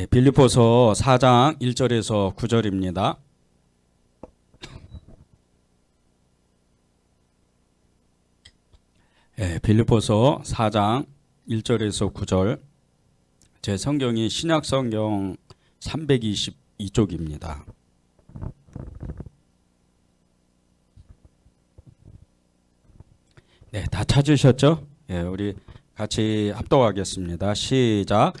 빌립보서 4장 1절에서 9절입니다. 빌립보서 4장 1절에서 9절. 제 성경이 신약 성경 322쪽입니다. 네, 다 찾으셨죠? 우리 같이 합독하겠습니다. 시작.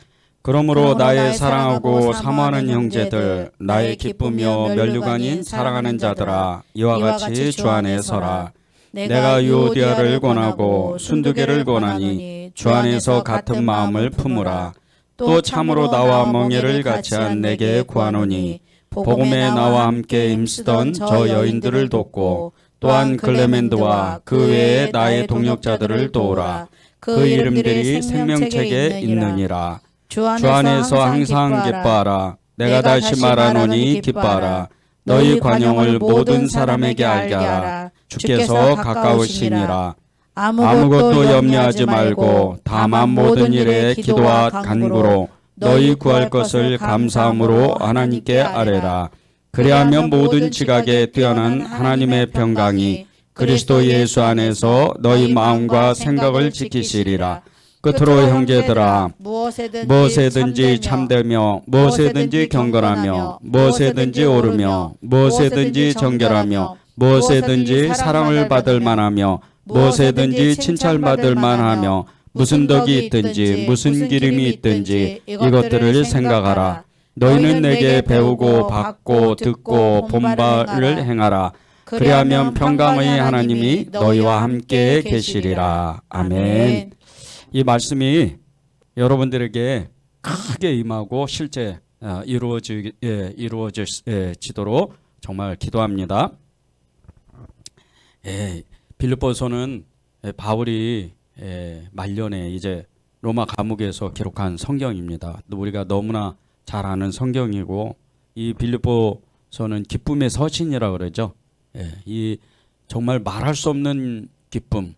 그러므로 나의 사랑하고 사모하는 형제들, 나의 기쁘며 면류관인 사랑하는 자들아, 이와 같이 주 안에 서라. 내가 유오디아를 권하고 순두개를 권하니 주 안에서 같은 마음을 품으라. 또 참으로 나와 멍에를 같이 한 내게 구하노니 복음에 나와 함께 힘쓰던 저 여인들을 돕고 또한 글레멘드와 그 외에 나의 동역자들을 도우라. 그 이름들이 생명책에 있느니라. 주 안에서 항상 기뻐하라. 내가 다시 말하노니 기뻐하라. 너희 관용을 모든 사람에게 알게 하라. 주께서 가까우시니라. 아무것도 염려하지 말고 다만 모든 일에 기도와 간구로 너희 구할 것을 감사함으로 하나님께 아뢰라. 그리하면 모든 지각에 뛰어난 하나님의 평강이 그리스도 예수 안에서 너희 마음과 생각을 지키시리라. 끝으로 형제들아, 무엇에든지 참되며 무엇에든지 경건하며 무엇에든지 옳으며 무엇에든지 정결하며 무엇에든지 사랑을 받을 만하며 무엇에든지 칭찬받을 만하며 무슨 덕이 있든지 무슨 기름이 있든지 이것들을 생각하라. 너희는 내게 배우고 받고 듣고 본 바를 행하라. 그리하면 평강의 하나님이 너희와 함께 계시리라. 아멘. 이 말씀이 여러분들에게 크게 임하고 실제 이루어지도록 정말 기도합니다. 빌립보서는 바울이 말년에 이제 로마 감옥에서 기록한 성경입니다. 우리가 너무나 잘 아는 성경이고, 이 빌립보서는 기쁨의 서신이라 그러죠. 이 정말 말할 수 없는 기쁨.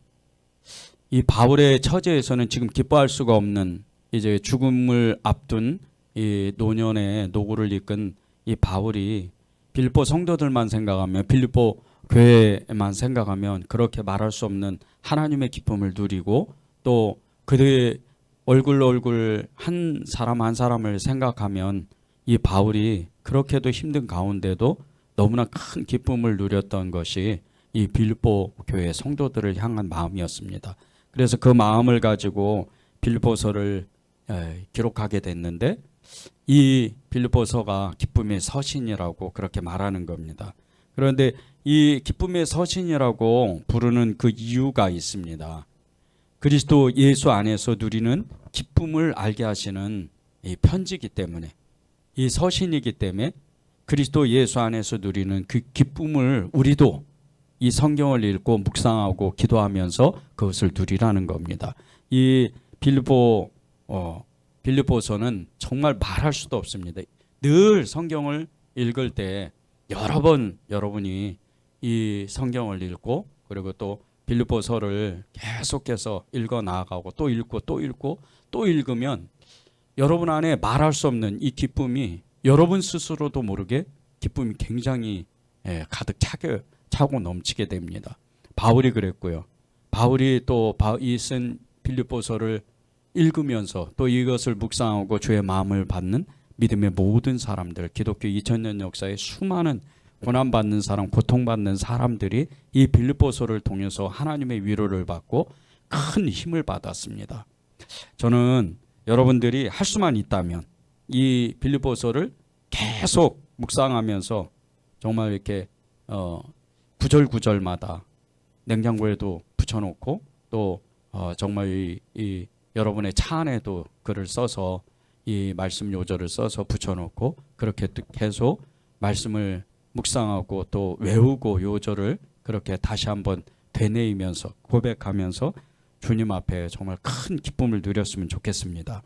이 바울의 처지에서는 지금 기뻐할 수가 없는 이제 죽음을 앞둔 이 노년의 노고를 이끈 이 바울이 빌립보 성도들만 생각하면, 빌립보 교회만 생각하면 그렇게 말할 수 없는 하나님의 기쁨을 누리고, 또 그들의 얼굴 한 사람 한 사람을 생각하면 이 바울이 그렇게도 힘든 가운데도 너무나 큰 기쁨을 누렸던 것이 이 빌립보 교회 성도들을 향한 마음이었습니다. 그래서 그 마음을 가지고 빌립보서를 기록하게 됐는데, 이 빌립보서가 기쁨의 서신이라고 그렇게 말하는 겁니다. 그런데 이 기쁨의 서신이라고 부르는 그 이유가 있습니다. 그리스도 예수 안에서 누리는 기쁨을 알게 하시는 이 편지이기 때문에, 이 서신이기 때문에 그리스도 예수 안에서 누리는 그 기쁨을 우리도 이 성경을 읽고 묵상하고 기도하면서 그것을 누리라는 겁니다. 이 빌립보서는 정말 말할 수도 없습니다. 늘 성경을 읽을 때 여러 번 여러분이 이 성경을 읽고, 그리고 또 빌립보서를 계속해서 읽어 나아가고 또 읽고 또 읽고 또 읽으면 여러분 안에 말할 수 없는 이 기쁨이, 여러분 스스로도 모르게 기쁨이 굉장히 가득 차고 넘치게 됩니다. 바울이 그랬고요. 바울이 또 이 쓴 빌립보서를 읽으면서 또 이것을 묵상하고 주의 마음을 받는 믿음의 모든 사람들, 기독교 2000년 역사의 수많은 고난받는 사람, 고통받는 사람들이 이 빌립보서를 통해서 하나님의 위로를 받고 큰 힘을 받았습니다. 저는 여러분들이 할 수만 있다면 이 빌립보서를 계속 묵상하면서 정말 이렇게 구절구절마다 냉장고에도 붙여놓고, 또 정말 이 여러분의 차 안에도 글을 써서 이 말씀 요절을 써서 붙여놓고, 그렇게 계속 말씀을 묵상하고 또 외우고 요절을 그렇게 다시 한번 되뇌이면서 고백하면서 주님 앞에 정말 큰 기쁨을 누렸으면 좋겠습니다.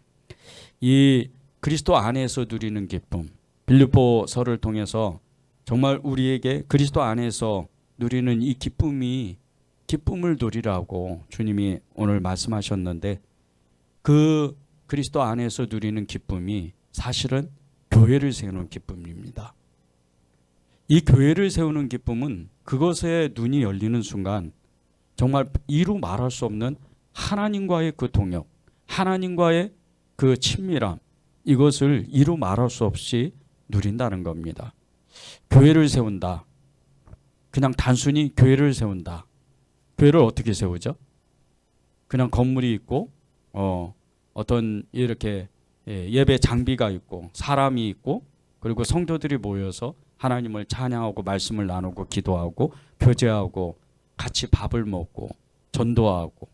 이 그리스도 안에서 누리는 기쁨, 빌립보서를 통해서 정말 우리에게 그리스도 안에서 누리는 이 기쁨을 누리라고 주님이 오늘 말씀하셨는데, 그 그리스도 안에서 누리는 기쁨이 사실은 교회를 세우는 기쁨입니다. 이 교회를 세우는 기쁨은 그것에 눈이 열리는 순간 정말 이루 말할 수 없는 하나님과의 그 동역, 하나님과의 그 친밀함, 이것을 이루 말할 수 없이 누린다는 겁니다. 교회를 세운다. 그냥 단순히 교회를 세운다. 교회를 어떻게 세우죠? 그냥 건물이 있고 어떤 이렇게 예배 장비가 있고 사람이 있고 그리고 성도들이 모여서 하나님을 찬양하고 말씀을 나누고 기도하고 교제하고 같이 밥을 먹고 전도하고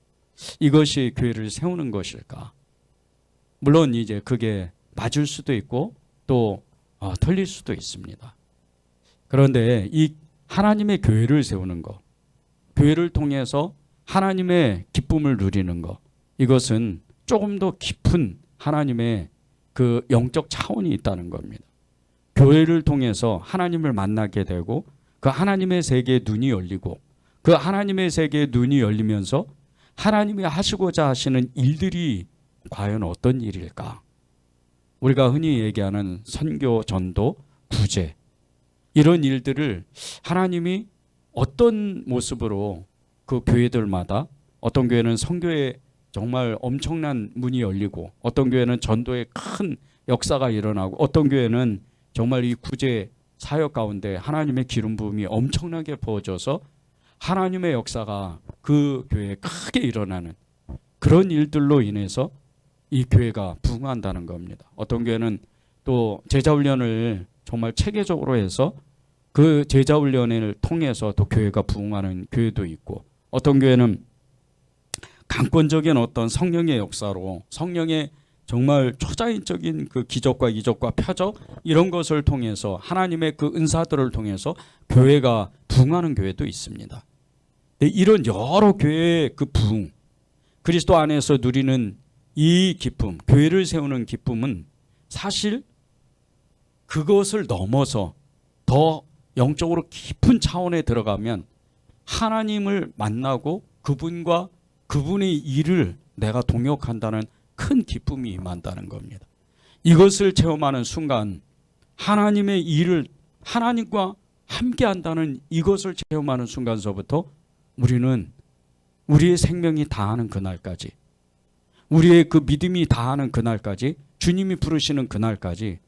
이것이 교회를 세우는 것일까? 물론 이제 그게 맞을 수도 있고 또 틀릴 수도 있습니다. 그런데 이 하나님의 교회를 세우는 것, 교회를 통해서 하나님의 기쁨을 누리는 것, 이것은 조금 더 깊은 하나님의 그 영적 차원이 있다는 겁니다. 교회를 통해서 하나님을 만나게 되고 그 하나님의 세계에 눈이 열리고 그 하나님의 세계에 눈이 열리면서 하나님이 하시고자 하시는 일들이 과연 어떤 일일까? 우리가 흔히 얘기하는 선교, 전도, 구제 이런 일들을 하나님이 어떤 모습으로 그 교회들마다 어떤 교회는 선교에 정말 엄청난 문이 열리고 어떤 교회는 전도에 큰 역사가 일어나고 어떤 교회는 정말 이 구제 사역 가운데 하나님의 기름 부음이 엄청나게 부어져서 하나님의 역사가 그 교회에 크게 일어나는 그런 일들로 인해서 이 교회가 부흥한다는 겁니다. 어떤 교회는 또 제자훈련을 정말 체계적으로 해서 그 제자훈련을 통해서 또 교회가 부흥하는 교회도 있고 어떤 교회는 강권적인 어떤 성령의 역사로 성령의 정말 초자연적인 그 기적과 이적과 표적 이런 것을 통해서 하나님의 그 은사들을 통해서 교회가 부흥하는 교회도 있습니다. 이런 여러 교회의 그 부흥, 그리스도 안에서 누리는 이 기쁨, 교회를 세우는 기쁨은 사실 그것을 넘어서 더 영적으로 깊은 차원에 들어가면 하나님을 만나고 그분과 그분의 일을 내가 동역한다는 큰 기쁨이 임한다는 겁니다. 이것을 체험하는 순간 하나님의 일을 하나님과 함께한다는 이것을 체험하는 순간서부터 우리는 우리의 생명이 다하는 그날까지 우리의 그 믿음이 다하는 그날까지 주님이 부르시는 그날까지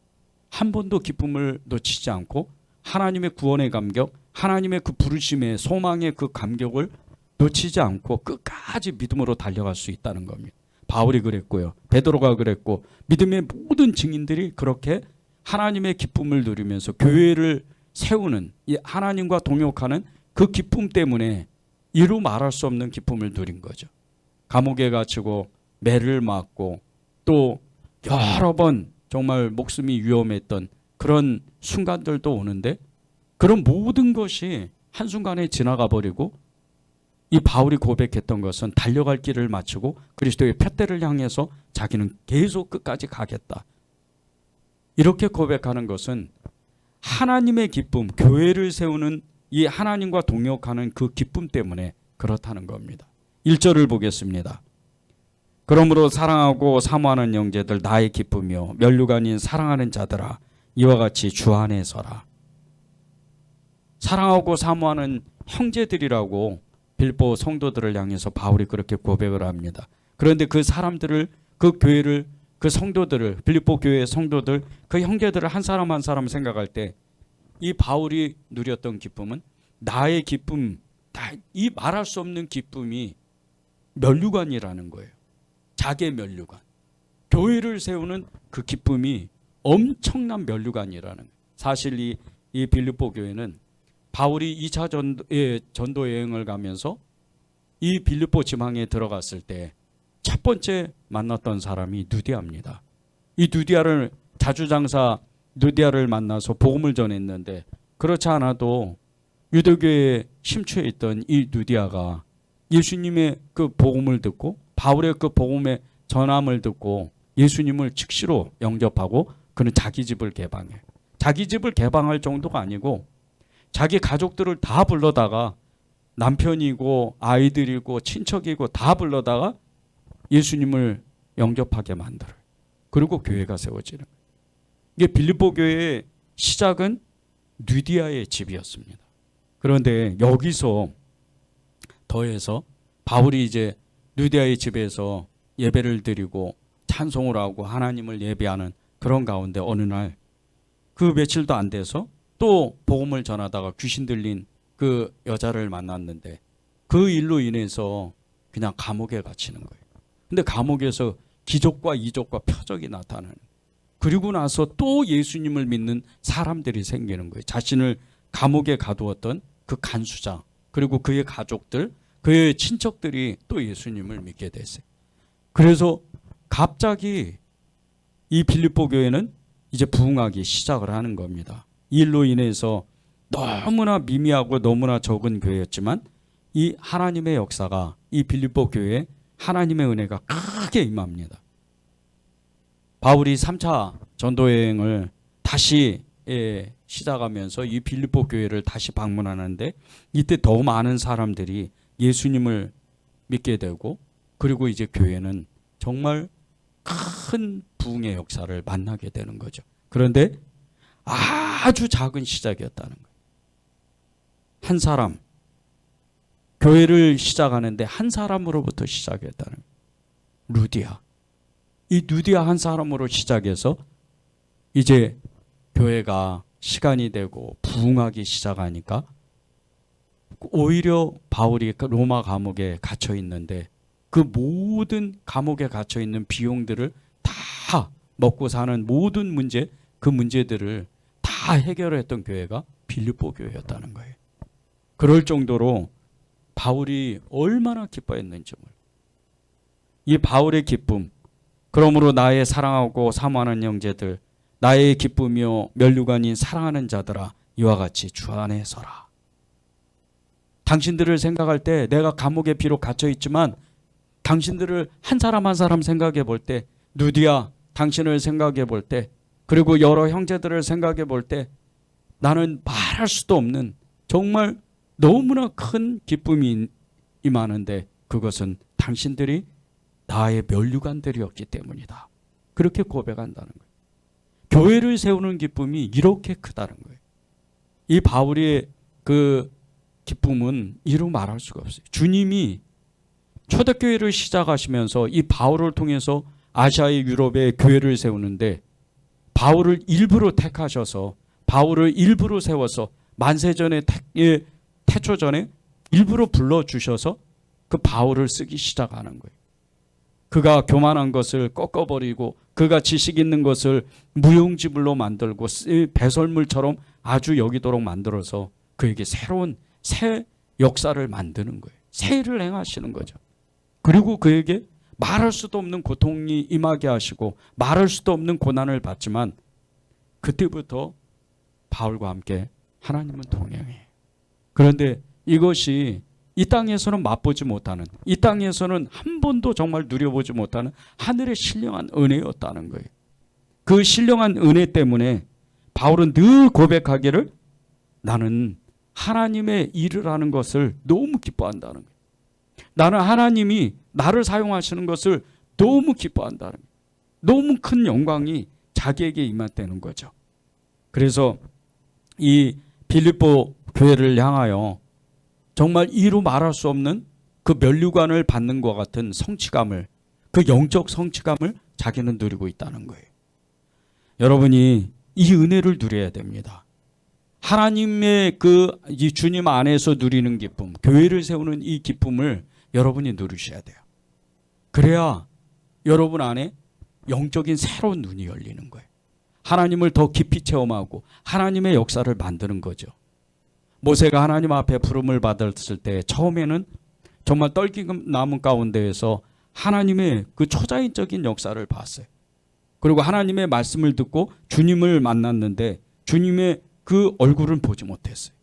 한 번도 기쁨을 놓치지 않고 하나님의 구원의 감격, 하나님의 그 부르심의 소망의 그 감격을 놓치지 않고 끝까지 믿음으로 달려갈 수 있다는 겁니다. 바울이 그랬고요. 베드로가 그랬고 믿음의 모든 증인들이 그렇게 하나님의 기쁨을 누리면서 교회를 세우는 이 하나님과 동역하는 그 기쁨 때문에 이루 말할 수 없는 기쁨을 누린 거죠. 감옥에 갇히고 매를 맞고 또 여러 번 정말 목숨이 위험했던 그런 순간들도 오는데 그런 모든 것이 한순간에 지나가 버리고 이 바울이 고백했던 것은 달려갈 길을 마치고 그리스도의 푯대를 향해서 자기는 계속 끝까지 가겠다. 이렇게 고백하는 것은 하나님의 기쁨, 교회를 세우는 이 하나님과 동역하는 그 기쁨 때문에 그렇다는 겁니다. 1절을 보겠습니다. 그러므로 사랑하고 사모하는 형제들 나의 기쁨이요 면류관인 사랑하는 자들아 이와 같이 주 안에 서라. 사랑하고 사모하는 형제들이라고 빌보 성도들을 향해서 바울이 그렇게 고백을 합니다. 그런데 그 사람들을 그 교회를 그 성도들을 빌립보 교회의 성도들 그 형제들을 한 사람 한 사람 생각할 때 이 바울이 누렸던 기쁨은 나의 기쁨 이 말할 수 없는 기쁨이 면류관이라는 거예요. 자기의 면류관. 교회를 세우는 그 기쁨이 엄청난 면류관이라는 거예요. 사실 이 빌립보 교회는 바울이 2차 전도 여행을 가면서 이 빌립보 지방에 들어갔을 때 첫 번째 만났던 사람이 누디아입니다. 이 누디아를 자주장사 누디아를 만나서 복음을 전했는데 그렇지 않아도 유대교회에 심취해 있던 이 누디아가 예수님의 그 복음을 듣고 바울의 그 복음의 전함을 듣고 예수님을 즉시로 영접하고 그는 자기 집을 개방해. 자기 집을 개방할 정도가 아니고 자기 가족들을 다 불러다가 남편이고 아이들이고 친척이고 다 불러다가 예수님을 영접하게 만들어요. 그리고 교회가 세워지는 거예요. 이게 빌립보 교회의 시작은 뉴디아의 집이었습니다. 그런데 여기서 더해서 바울이 이제 뉴디아의 집에서 예배를 드리고 찬송을 하고 하나님을 예배하는 그런 가운데 어느 날 그 며칠도 안 돼서 또 복음을 전하다가 귀신 들린 그 여자를 만났는데 그 일로 인해서 그냥 감옥에 갇히는 거예요. 근데 감옥에서 기적과 이적과 표적이 나타나는, 그리고 나서 또 예수님을 믿는 사람들이 생기는 거예요. 자신을 감옥에 가두었던 그 간수장, 그리고 그의 가족들, 그의 친척들이 또 예수님을 믿게 됐어요. 그래서 갑자기 이 빌립보 교회는 이제 부흥하기 시작을 하는 겁니다. 이 일로 인해서 너무나 미미하고 너무나 적은 교회였지만 이 하나님의 역사가 이 빌립보 교회에 하나님의 은혜가 크게 임합니다. 바울이 3차 전도 여행을 다시 시작하면서 이 빌립보 교회를 다시 방문하는데 이때 더 많은 사람들이 예수님을 믿게 되고, 그리고 이제 교회는 정말 큰 부흥의 역사를 만나게 되는 거죠. 그런데 아주 작은 시작이었다는 거예요. 한 사람, 교회를 시작하는데 한 사람으로부터 시작했다는 거예요. 루디아. 이 루디아 한 사람으로 시작해서 이제 교회가 시간이 되고 부흥하기 시작하니까 오히려 바울이 로마 감옥에 갇혀 있는데 그 모든 감옥에 갇혀 있는 비용들을 다 먹고 사는 모든 문제, 그 문제들을 다 해결했던 교회가 빌립보 교회였다는 거예요. 그럴 정도로 바울이 얼마나 기뻐했는지 몰라요. 이 바울의 기쁨, 그러므로 나의 사랑하고 사모하는 형제들, 나의 기쁨이요 면류관인 사랑하는 자들아, 이와 같이 주 안에 서라. 당신들을 생각할 때 내가 감옥에 비록 갇혀 있지만 당신들을 한 사람 한 사람 생각해 볼 때, 누디아 당신을 생각해 볼 때, 그리고 여러 형제들을 생각해 볼 때 나는 말할 수도 없는 정말 너무나 큰 기쁨이 임하는데 그것은 당신들이 나의 면류관들이었기 때문이다. 그렇게 고백한다는 거예요. 교회를 세우는 기쁨이 이렇게 크다는 거예요. 이 바울의 그 기쁨은 이루 말할 수가 없어요. 주님이 초대교회를 시작하시면서 이 바울을 통해서 아시아의 유럽의 교회를 세우는데 바울을 일부러 택하셔서 바울을 일부러 세워서 만세전에 태초전에 일부러 불러주셔서 그 바울을 쓰기 시작하는 거예요. 그가 교만한 것을 꺾어버리고 그가 지식 있는 것을 무용지물로 만들고 배설물처럼 아주 여기도록 만들어서 그에게 새로운 새 역사를 만드는 거예요. 새 일을 행하시는 거죠. 그리고 그에게 말할 수도 없는 고통이 임하게 하시고 말할 수도 없는 고난을 받지만 그때부터 바울과 함께 하나님은 동행해요. 그런데 이것이 이 땅에서는 맛보지 못하는, 이 땅에서는 한 번도 정말 누려보지 못하는 하늘의 신령한 은혜였다는 거예요. 그 신령한 은혜 때문에 바울은 늘 고백하기를 나는 하나님의 일을 하는 것을 너무 기뻐한다는 거예요. 나는 하나님이 나를 사용하시는 것을 너무 기뻐한다는 거예요. 너무 큰 영광이 자기에게 임했다는 거죠. 그래서 이 빌립보 교회를 향하여 정말 이루 말할 수 없는 그 면류관을 받는 것 같은 성취감을, 그 영적 성취감을 자기는 누리고 있다는 거예요. 여러분이 이 은혜를 누려야 됩니다. 하나님의 이 주님 안에서 누리는 기쁨, 교회를 세우는 이 기쁨을 여러분이 누리셔야 돼요. 그래야 여러분 안에 영적인 새로운 눈이 열리는 거예요. 하나님을 더 깊이 체험하고 하나님의 역사를 만드는 거죠. 모세가 하나님 앞에 부름을 받았을 때 처음에는 정말 떨기금 나무 가운데에서 하나님의 그 초자연적인 역사를 봤어요. 그리고 하나님의 말씀을 듣고 주님을 만났는데 주님의 그 얼굴은 보지 못했어요.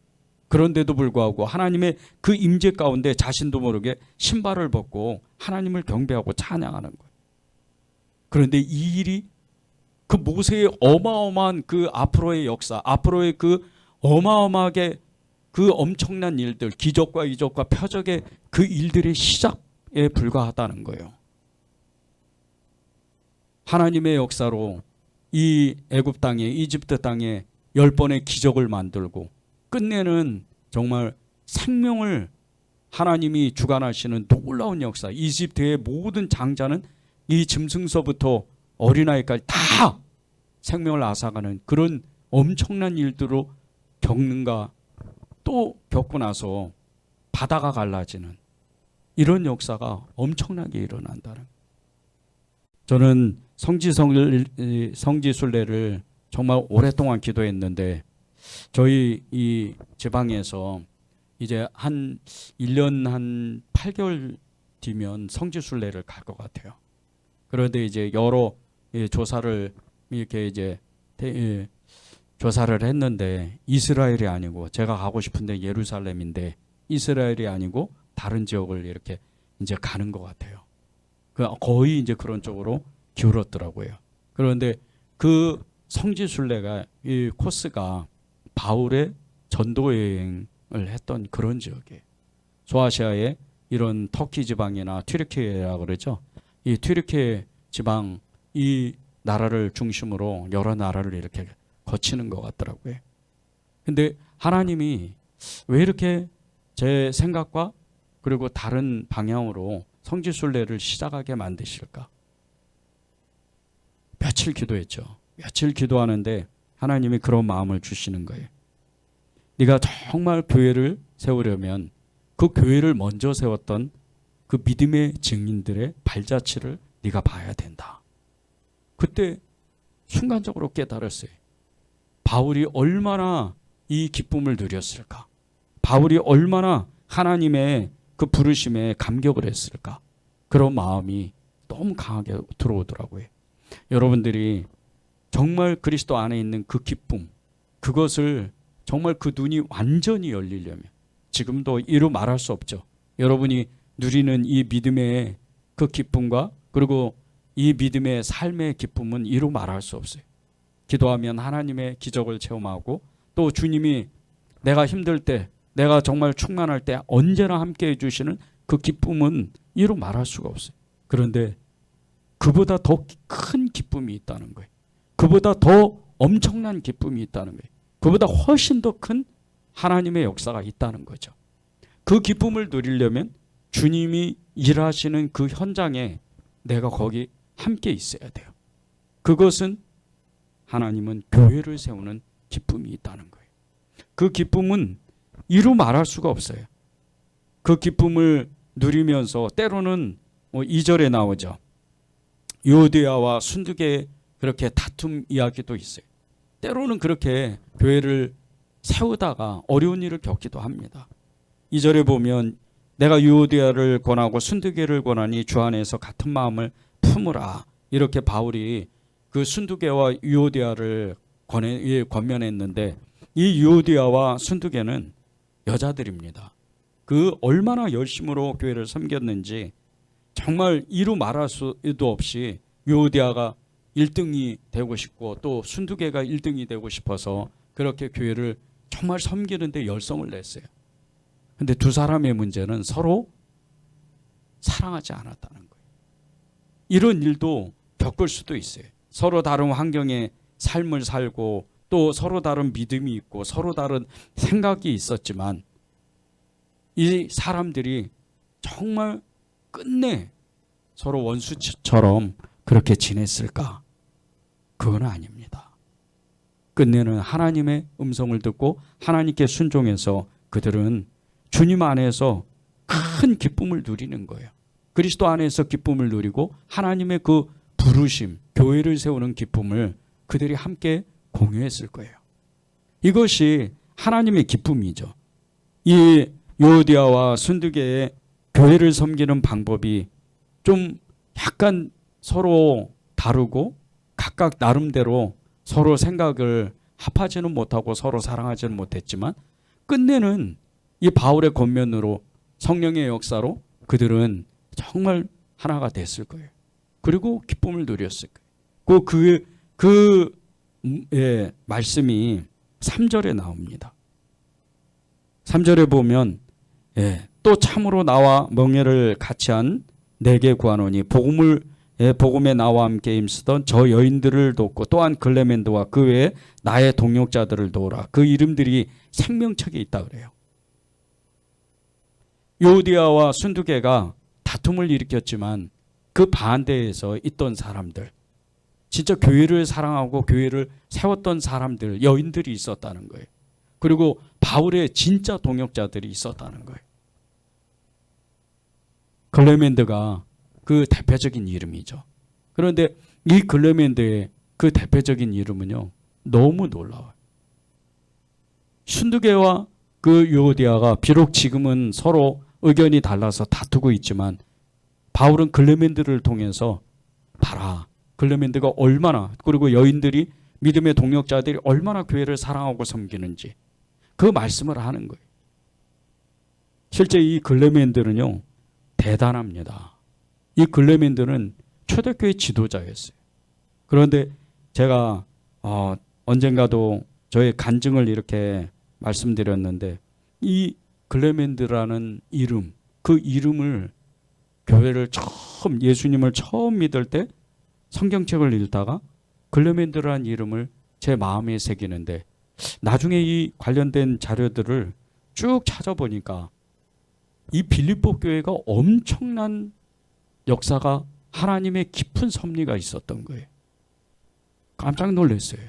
그런데도 불구하고 하나님의 그 임재 가운데 자신도 모르게 신발을 벗고 하나님을 경배하고 찬양하는 거예요. 그런데 이 일이 그 모세의 어마어마한 그 앞으로의 역사, 앞으로의 그 어마어마하게 그 엄청난 일들, 기적과 이적과 표적의 그 일들의 시작에 불과하다는 거예요. 하나님의 역사로 이 애굽 땅에 이집트 땅에 10번의 기적을 만들고 끝내는 정말 생명을 하나님이 주관하시는 놀라운 역사. 이집트의 모든 장자는 이 짐승서부터 어린아이까지 다 생명을 앗아가는 그런 엄청난 일들로 겪는가, 또 겪고 나서 바다가 갈라지는 이런 역사가 엄청나게 일어난다는. 저는 성지순례를 정말 오랫동안 기도했는데 저희 이 지방에서 이제 한 1년 한 8개월 뒤면 성지순례를 갈 것 같아요. 그런데 이제 여러 조사를 이렇게 이제 조사를 했는데 이스라엘이 아니고, 제가 가고 싶은데 예루살렘인데 이스라엘이 아니고 다른 지역을 이렇게 이제 가는 것 같아요. 거의 이제 그런 쪽으로 기울었더라고요. 그런데 그 성지순례가 이 코스가 바울의 전도 여행을 했던 그런 지역이에요. 소아시아의 이런 터키 지방이나 튀르키예라고 그러죠. 이 튀르키예 지방, 이 나라를 중심으로 여러 나라를 이렇게 거치는 것 같더라고요. 근데 하나님이 왜 이렇게 제 생각과 그리고 다른 방향으로 성지순례를 시작하게 만드실까? 며칠 기도했죠. 며칠 기도하는데 하나님이 그런 마음을 주시는 거예요. 네가 정말 교회를 세우려면 그 교회를 먼저 세웠던 그 믿음의 증인들의 발자취를 네가 봐야 된다. 그때 순간적으로 깨달았어요. 바울이 얼마나 이 기쁨을 누렸을까? 바울이 얼마나 하나님의 그 부르심에 감격을 했을까? 그런 마음이 너무 강하게 들어오더라고요. 여러분들이 정말 그리스도 안에 있는 그 기쁨, 그것을 정말 그 눈이 완전히 열리려면, 지금도 이루 말할 수 없죠. 여러분이 누리는 이 믿음의 그 기쁨과 그리고 이 믿음의 삶의 기쁨은 이루 말할 수 없어요. 기도하면 하나님의 기적을 체험하고, 또 주님이 내가 힘들 때, 내가 정말 충만할 때 언제나 함께 해주시는 그 기쁨은 이루 말할 수가 없어요. 그런데 그보다 더 큰 기쁨이 있다는 거예요. 그보다 더 엄청난 기쁨이 있다는 거예요. 그보다 훨씬 더 큰 하나님의 역사가 있다는 거죠. 그 기쁨을 누리려면 주님이 일하시는 그 현장에 내가 거기 함께 있어야 돼요. 그것은 하나님은 교회를 세우는 기쁨이 있다는 거예요. 그 기쁨은 이루 말할 수가 없어요. 그 기쁨을 누리면서 때로는 2절에 나오죠. 유오디아와 순두계의 그렇게 다툼 이야기도 있어요. 때로는 그렇게 교회를 세우다가 어려운 일을 겪기도 합니다. 2절에 보면 내가 유오디아를 권하고 순두계를 권하니 주 안에서 같은 마음을 품으라. 이렇게 바울이 그 순두계와 유오디아를 권면했는데, 이 유오디아와 순두계는 여자들입니다. 그 얼마나 열심으로 교회를 섬겼는지 정말 이루 말할 수도 없이 유오디아가 1등이 되고 싶고 또 순두계가 1등이 되고 싶어서 그렇게 교회를 정말 섬기는데 열성을 냈어요. 근데 두 사람의 문제는 서로 사랑하지 않았다는 거예요. 이런 일도 겪을 수도 있어요. 서로 다른 환경에 삶을 살고 또 서로 다른 믿음이 있고 서로 다른 생각이 있었지만 이 사람들이 정말 끝내 서로 원수처럼 그렇게 지냈을까? 그건 아닙니다. 끝내는 하나님의 음성을 듣고 하나님께 순종해서 그들은 주님 안에서 큰 기쁨을 누리는 거예요. 그리스도 안에서 기쁨을 누리고 하나님의 그 부르심, 교회를 세우는 기쁨을 그들이 함께 공유했을 거예요. 이것이 하나님의 기쁨이죠. 이 유오디아와 순두계의 교회를 섬기는 방법이 좀 약간 서로 다르고 각각 나름대로 서로 생각을 합하지는 못하고 서로 사랑하지는 못했지만 끝내는 이 바울의 권면으로 성령의 역사로 그들은 정말 하나가 됐을 거예요. 그리고 기쁨을 누렸을 거예요. 그 말씀이 3절에 나옵니다. 3절에 보면 또 참으로 나와 멍에를 같이 한 내게 구하노니 복음을 복음에 나와 함께 힘쓰던 저 여인들을 돕고 또한 글레멘드와 그 외에 나의 동역자들을 도우라. 그 이름들이 생명책에 있다 그래요. 유오디아와 순두개가 다툼을 일으켰지만 그 반대에서 있던 사람들, 진짜 교회를 사랑하고 교회를 세웠던 사람들, 여인들이 있었다는 거예요. 그리고 바울의 진짜 동역자들이 있었다는 거예요. 글레멘드가 그 대표적인 이름이죠. 그런데 이 글레멘드의 그 대표적인 이름은요, 너무 놀라워요. 순두개와 그 유오디아가 비록 지금은 서로 의견이 달라서 다투고 있지만 바울은 글레멘드를 통해서 봐라, 글레멘드가 얼마나, 그리고 여인들이, 믿음의 동역자들이 얼마나 교회를 사랑하고 섬기는지 그 말씀을 하는 거예요. 실제 이 글레멘드는요, 대단합니다. 이 글레멘드는 초대교회 지도자였어요. 그런데 제가 언젠가도 저의 간증을 이렇게 말씀드렸는데, 이 글레멘드라는 이름, 그 이름을 교회를 처음, 예수님을 처음 믿을 때 성경책을 읽다가 글레멘드라는 이름을 제 마음에 새기는데, 나중에 이 관련된 자료들을 쭉 찾아보니까 이 빌립보 교회가 엄청난 역사가, 하나님의 깊은 섭리가 있었던 거예요. 깜짝 놀랐어요.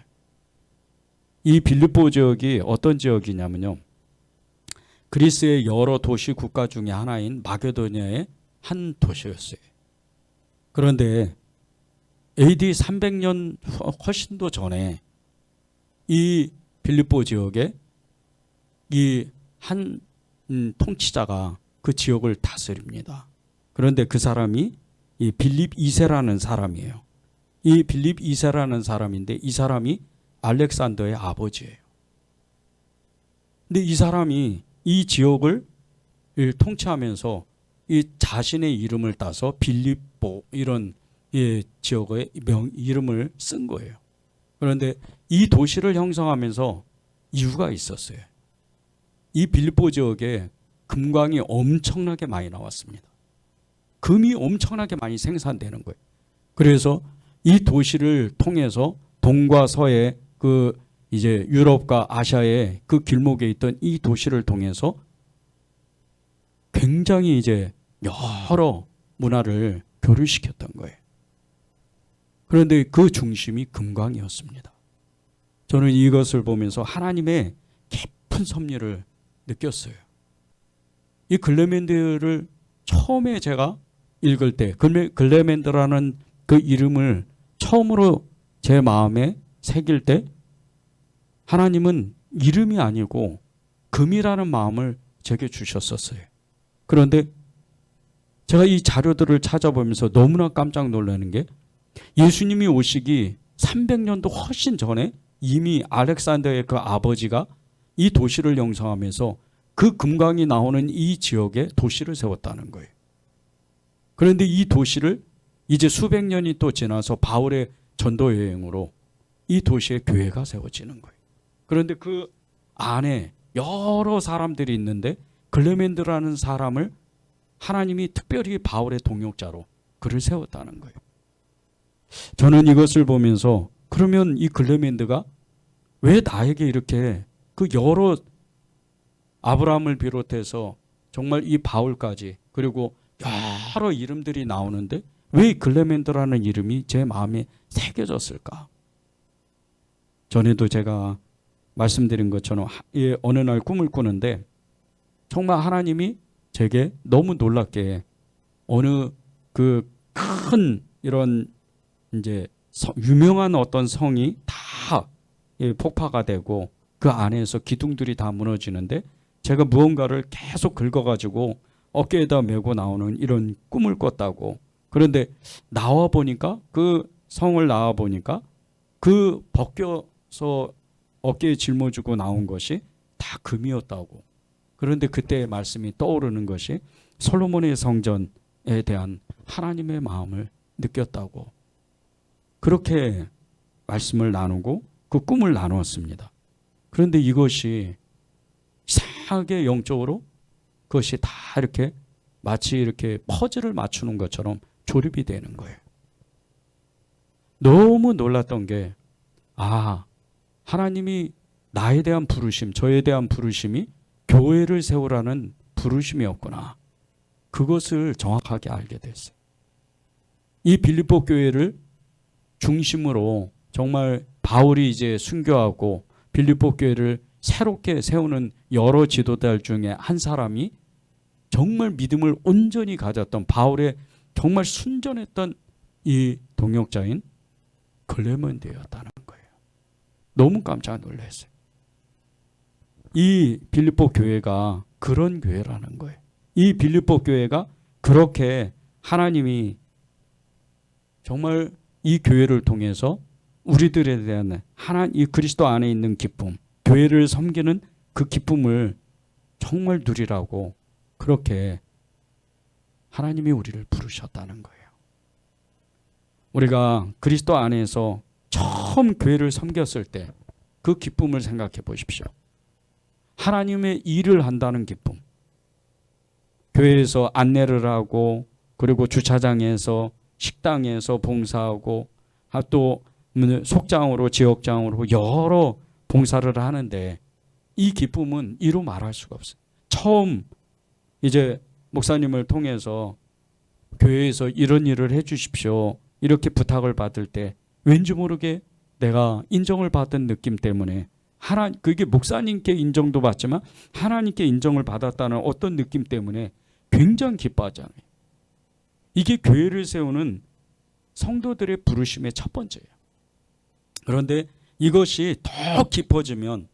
이 빌립보 지역이 어떤 지역이냐면요, 그리스의 여러 도시 국가 중에 하나인 마게도니아의 한 도시였어요. 그런데 AD 300년 훨씬 더 전에 이 빌립보 지역에 이 한 통치자가 그 지역을 다스립니다. 그런데 그 사람이 이 빌립 2세라는 사람이에요. 이 빌립 2세라는 사람인데 이 사람이 알렉산더의 아버지예요. 근데 이 사람이 이 지역을 통치하면서 이 자신의 이름을 따서 빌립보, 이런 지역의 이름을 쓴 거예요. 그런데 이 도시를 형성하면서 이유가 있었어요. 이 빌립보 지역에 금광이 엄청나게 많이 나왔습니다. 금이 엄청나게 많이 생산되는 거예요. 그래서 이 도시를 통해서 동과 서의 그 이제 유럽과 아시아의 그 길목에 있던 이 도시를 통해서 굉장히 이제 여러 문화를 교류시켰던 거예요. 그런데 그 중심이 금광이었습니다. 저는 이것을 보면서 하나님의 깊은 섭리를 느꼈어요. 이 글레멘드를 처음에 제가 읽을 때, 글레멘드라는 그 이름을 처음으로 제 마음에 새길 때, 하나님은 이름이 아니고 금이라는 마음을 제게 주셨었어요. 그런데 제가 이 자료들을 찾아보면서 너무나 깜짝 놀라는 게, 예수님이 오시기 300년도 훨씬 전에 이미 알렉산더의 그 아버지가 이 도시를 형성하면서 그 금광이 나오는 이 지역에 도시를 세웠다는 거예요. 그런데 이 도시를 이제 수백 년이 또 지나서 바울의 전도 여행으로 이 도시에 교회가 세워지는 거예요. 그런데 그 안에 여러 사람들이 있는데 글레멘드라는 사람을 하나님이 특별히 바울의 동역자로 그를 세웠다는 거예요. 저는 이것을 보면서, 그러면 이 글레멘드가 왜 나에게 이렇게 그 여러, 아브라함을 비롯해서 정말 이 바울까지, 그리고 여러 이름들이 나오는데 왜 글레멘드라는 이름이 제 마음에 새겨졌을까? 전에도 제가 말씀드린 것처럼 어느 날 꿈을 꾸는데 정말 하나님이 제게 너무 놀랍게 어느 그 큰 이런 이제 유명한 어떤 성이 다 폭파가 되고 그 안에서 기둥들이 다 무너지는데 제가 무언가를 계속 긁어가지고 어깨에다 메고 나오는 이런 꿈을 꿨다고. 그런데 나와 보니까, 그 성을 나와 보니까 그 벗겨서 어깨에 짊어지고 나온 것이 다 금이었다고. 그런데 그때의 말씀이 떠오르는 것이 솔로몬의 성전에 대한 하나님의 마음을 느꼈다고. 그렇게 말씀을 나누고 그 꿈을 나누었습니다. 그런데 이것이 이상하게 영적으로 그것이 다 이렇게 마치 이렇게 퍼즐을 맞추는 것처럼 조립이 되는 거예요. 너무 놀랐던 게, 하나님이 나에 대한 부르심, 저에 대한 부르심이 교회를 세우라는 부르심이었구나. 그것을 정확하게 알게 됐어요. 이 빌립보 교회를 중심으로 정말 바울이 이제 순교하고 빌립보 교회를 새롭게 세우는 여러 지도자들 중에 한 사람이 정말 믿음을 온전히 가졌던, 바울의 정말 순전했던 이 동역자인 클레멘데였다는 거예요. 너무 깜짝 놀랐어요. 이 빌립보 교회가 그런 교회라는 거예요. 이 빌립보 교회가 그렇게 하나님이 정말 이 교회를 통해서 우리들에 대한 이 그리스도 안에 있는 기쁨, 교회를 섬기는 그 기쁨을 정말 누리라고 그렇게 하나님이 우리를 부르셨다는 거예요. 우리가 그리스도 안에서 처음 교회를 섬겼을 때 그 기쁨을 생각해 보십시오. 하나님의 일을 한다는 기쁨. 교회에서 안내를 하고, 그리고 주차장에서, 식당에서 봉사하고, 또 속장으로, 지역장으로 여러 봉사를 하는데 이 기쁨은 이루 말할 수가 없어요. 처음 이제 목사님을 통해서 교회에서 이런 일을 해 주십시오, 이렇게 부탁을 받을 때 왠지 모르게 내가 인정을 받은 느낌 때문에, 그게 목사님께 인정도 받지만 하나님께 인정을 받았다는 어떤 느낌 때문에 굉장히 기뻐하잖아요. 이게 교회를 세우는 성도들의 부르심의 첫 번째예요. 그런데 이것이 더 깊어지면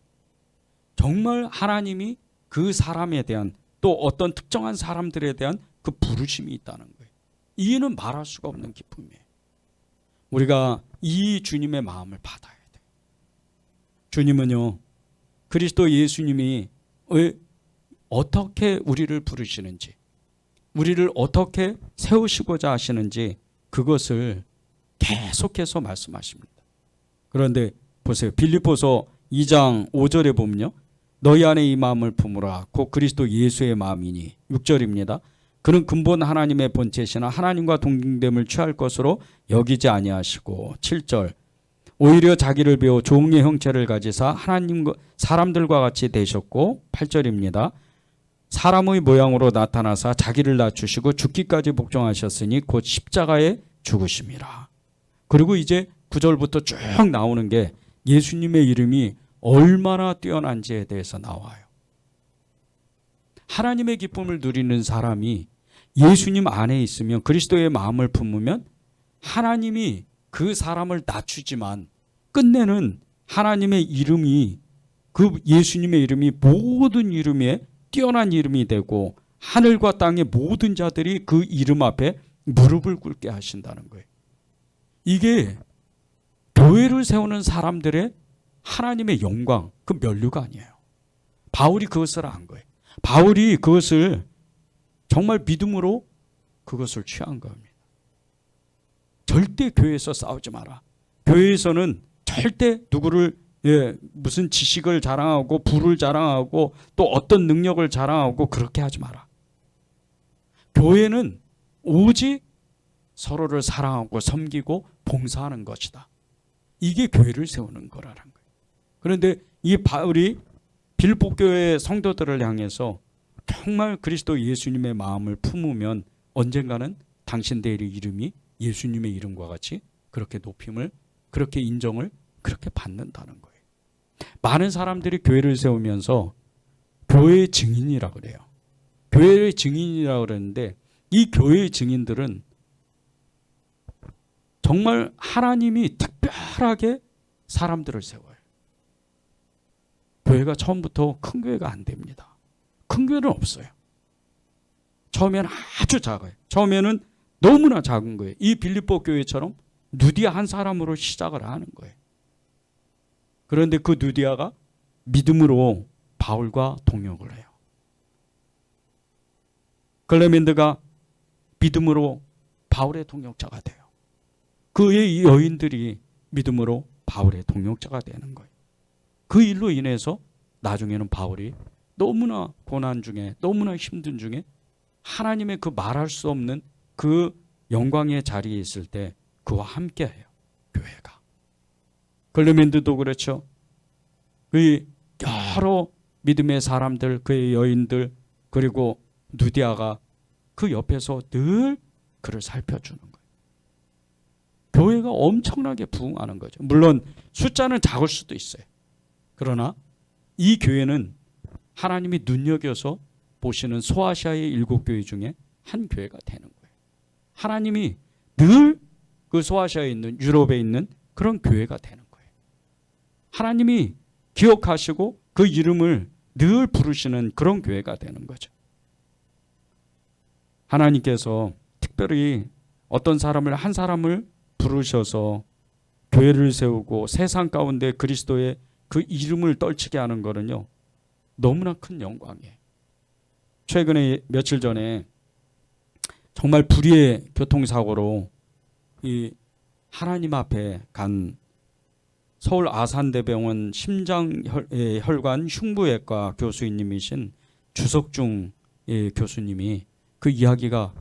정말 하나님이 그 사람에 대한, 또 어떤 특정한 사람들에 대한 그 부르심이 있다는 거예요. 이는 말할 수가 없는 기쁨이에요. 우리가 이 주님의 마음을 받아야 돼요. 주님은요, 그리스도 예수님이 어떻게 우리를 부르시는지, 우리를 어떻게 세우시고자 하시는지 그것을 계속해서 말씀하십니다. 그런데 보세요. 빌립보서 2장 5절에 보면요, 너희 안에 이 마음을 품으라. 곧 그리스도 예수의 마음이니. 6절입니다. 그는 근본 하나님의 본체시나 하나님과 동등됨을 취할 것으로 여기지 아니하시고. 7절. 오히려 자기를 비워 종의 형체를 가지사 하나님과 사람들과 같이 되셨고. 8절입니다. 사람의 모양으로 나타나사 자기를 낮추시고 죽기까지 복종하셨으니 곧 십자가에 죽으심이라. 그리고 이제 9절부터 쭉 나오는 게 예수님의 이름이 얼마나 뛰어난지에 대해서 나와요. 하나님의 기쁨을 누리는 사람이 예수님 안에 있으면, 그리스도의 마음을 품으면 하나님이 그 사람을 낮추지만 끝내는 하나님의 이름이, 그 예수님의 이름이 모든 이름에 뛰어난 이름이 되고 하늘과 땅의 모든 자들이 그 이름 앞에 무릎을 꿇게 하신다는 거예요. 이게 교회를 세우는 사람들의 하나님의 영광, 그 면류가 아니에요. 바울이 그것을 안 거예요. 바울이 그것을 정말 믿음으로 그것을 취한 겁니다. 절대 교회에서 싸우지 마라. 교회에서는 절대 누구를 무슨 지식을 자랑하고 부를 자랑하고 또 어떤 능력을 자랑하고 그렇게 하지 마라. 교회는 오직 서로를 사랑하고 섬기고 봉사하는 것이다. 이게 교회를 세우는 거라는 거예요. 그런데 이 바울이 빌립보 교회 성도들을 향해서 정말 그리스도 예수님의 마음을 품으면 언젠가는 당신들의 이름이 예수님의 이름과 같이 그렇게 높임을, 그렇게 인정을 그렇게 받는다는 거예요. 많은 사람들이 교회를 세우면서 교회의 증인이라고 그래요. 교회의 증인이라고 그러는데 이 교회의 증인들은 정말 하나님이 특별하게 사람들을 세워요. 교회가 처음부터 큰 교회가 안 됩니다. 큰 교회는 없어요. 처음에는 아주 작아요. 처음에는 너무나 작은 거예요. 이 빌립보 교회처럼 누디아 한 사람으로 시작을 하는 거예요. 그런데 그 누디아가 믿음으로 바울과 동역을 해요. 클레멘드가 믿음으로 바울의 동역자가 돼요. 그의 여인들이 믿음으로 바울의 동역자가 되는 거예요. 그 일로 인해서 나중에는 바울이 너무나 고난 중에, 너무나 힘든 중에 하나님의 그 말할 수 없는 그 영광의 자리에 있을 때 그와 함께해요. 교회가. 클레멘트도 그렇죠. 그 여러 믿음의 사람들, 그의 여인들, 그리고 누디아가 그 옆에서 늘 그를 살펴주는 거예요. 교회가 엄청나게 부흥하는 거죠. 물론 숫자는 작을 수도 있어요. 그러나 이 교회는 하나님이 눈여겨서 보시는 소아시아의 7교회 중에 한 교회가 되는 거예요. 하나님이 늘 그 소아시아에 있는, 유럽에 있는 그런 교회가 되는 거예요. 하나님이 기억하시고 그 이름을 늘 부르시는 그런 교회가 되는 거죠. 하나님께서 특별히 어떤 사람을, 한 사람을 부르셔서 교회를 세우고 세상 가운데 그리스도의 그 이름을 떨치게 하는 거는요, 너무나 큰 영광이에요. 최근에 며칠 전에 정말 불의의 교통사고로 이 하나님 앞에 간 서울 아산대병원 심장혈관 흉부외과 교수님이신 주석중 교수님이 그 이야기가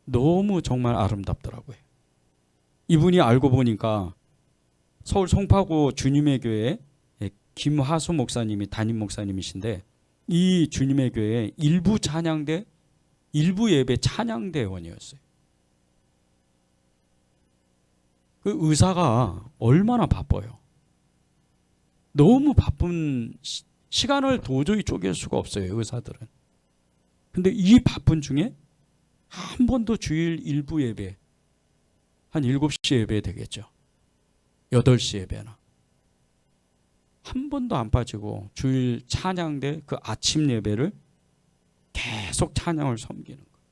너무 정말 아름답더라고요. 이분이 알고 보니까 서울 송파구 주님의 교회 김화수 목사님이 담임 목사님이신데, 이 주님의 교회 일부 찬양대, 일부 예배 찬양대원이었어요. 그 의사가 얼마나 바빠요. 너무 바쁜, 시간을 도저히 쪼갤 수가 없어요, 의사들은. 근데 이 바쁜 중에 한 번도 주일 일부 예배, 한 7시 예배 되겠죠. 8시 예배나. 한 번도 안 빠지고 주일 찬양대 그 아침 예배를 계속 찬양을 섬기는 거예요.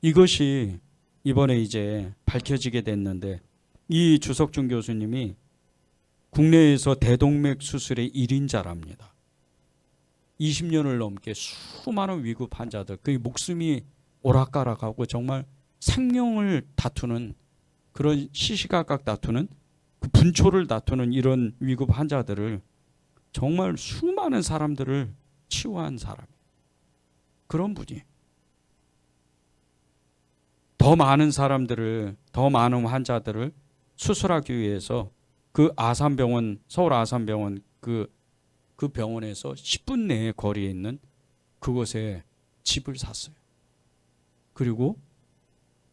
이것이 이번에 이제 밝혀지게 됐는데, 이 주석중 교수님이 국내에서 대동맥 수술의 1인자랍니다. 20년을 넘게 수많은 위급 환자들, 그 목숨이 오락가락하고 정말 생명을 다투는, 그런 시시각각 다투는, 그 분초를 다투는 이런 위급 환자들을, 정말 수많은 사람들을 치유한 사람, 그런 분이에요. 더 많은 사람들을, 더 많은 환자들을 수술하기 위해서 그 아산병원, 서울 아산병원 그 병원에서 10분 내에 거리에 있는 그곳에 집을 샀어요. 그리고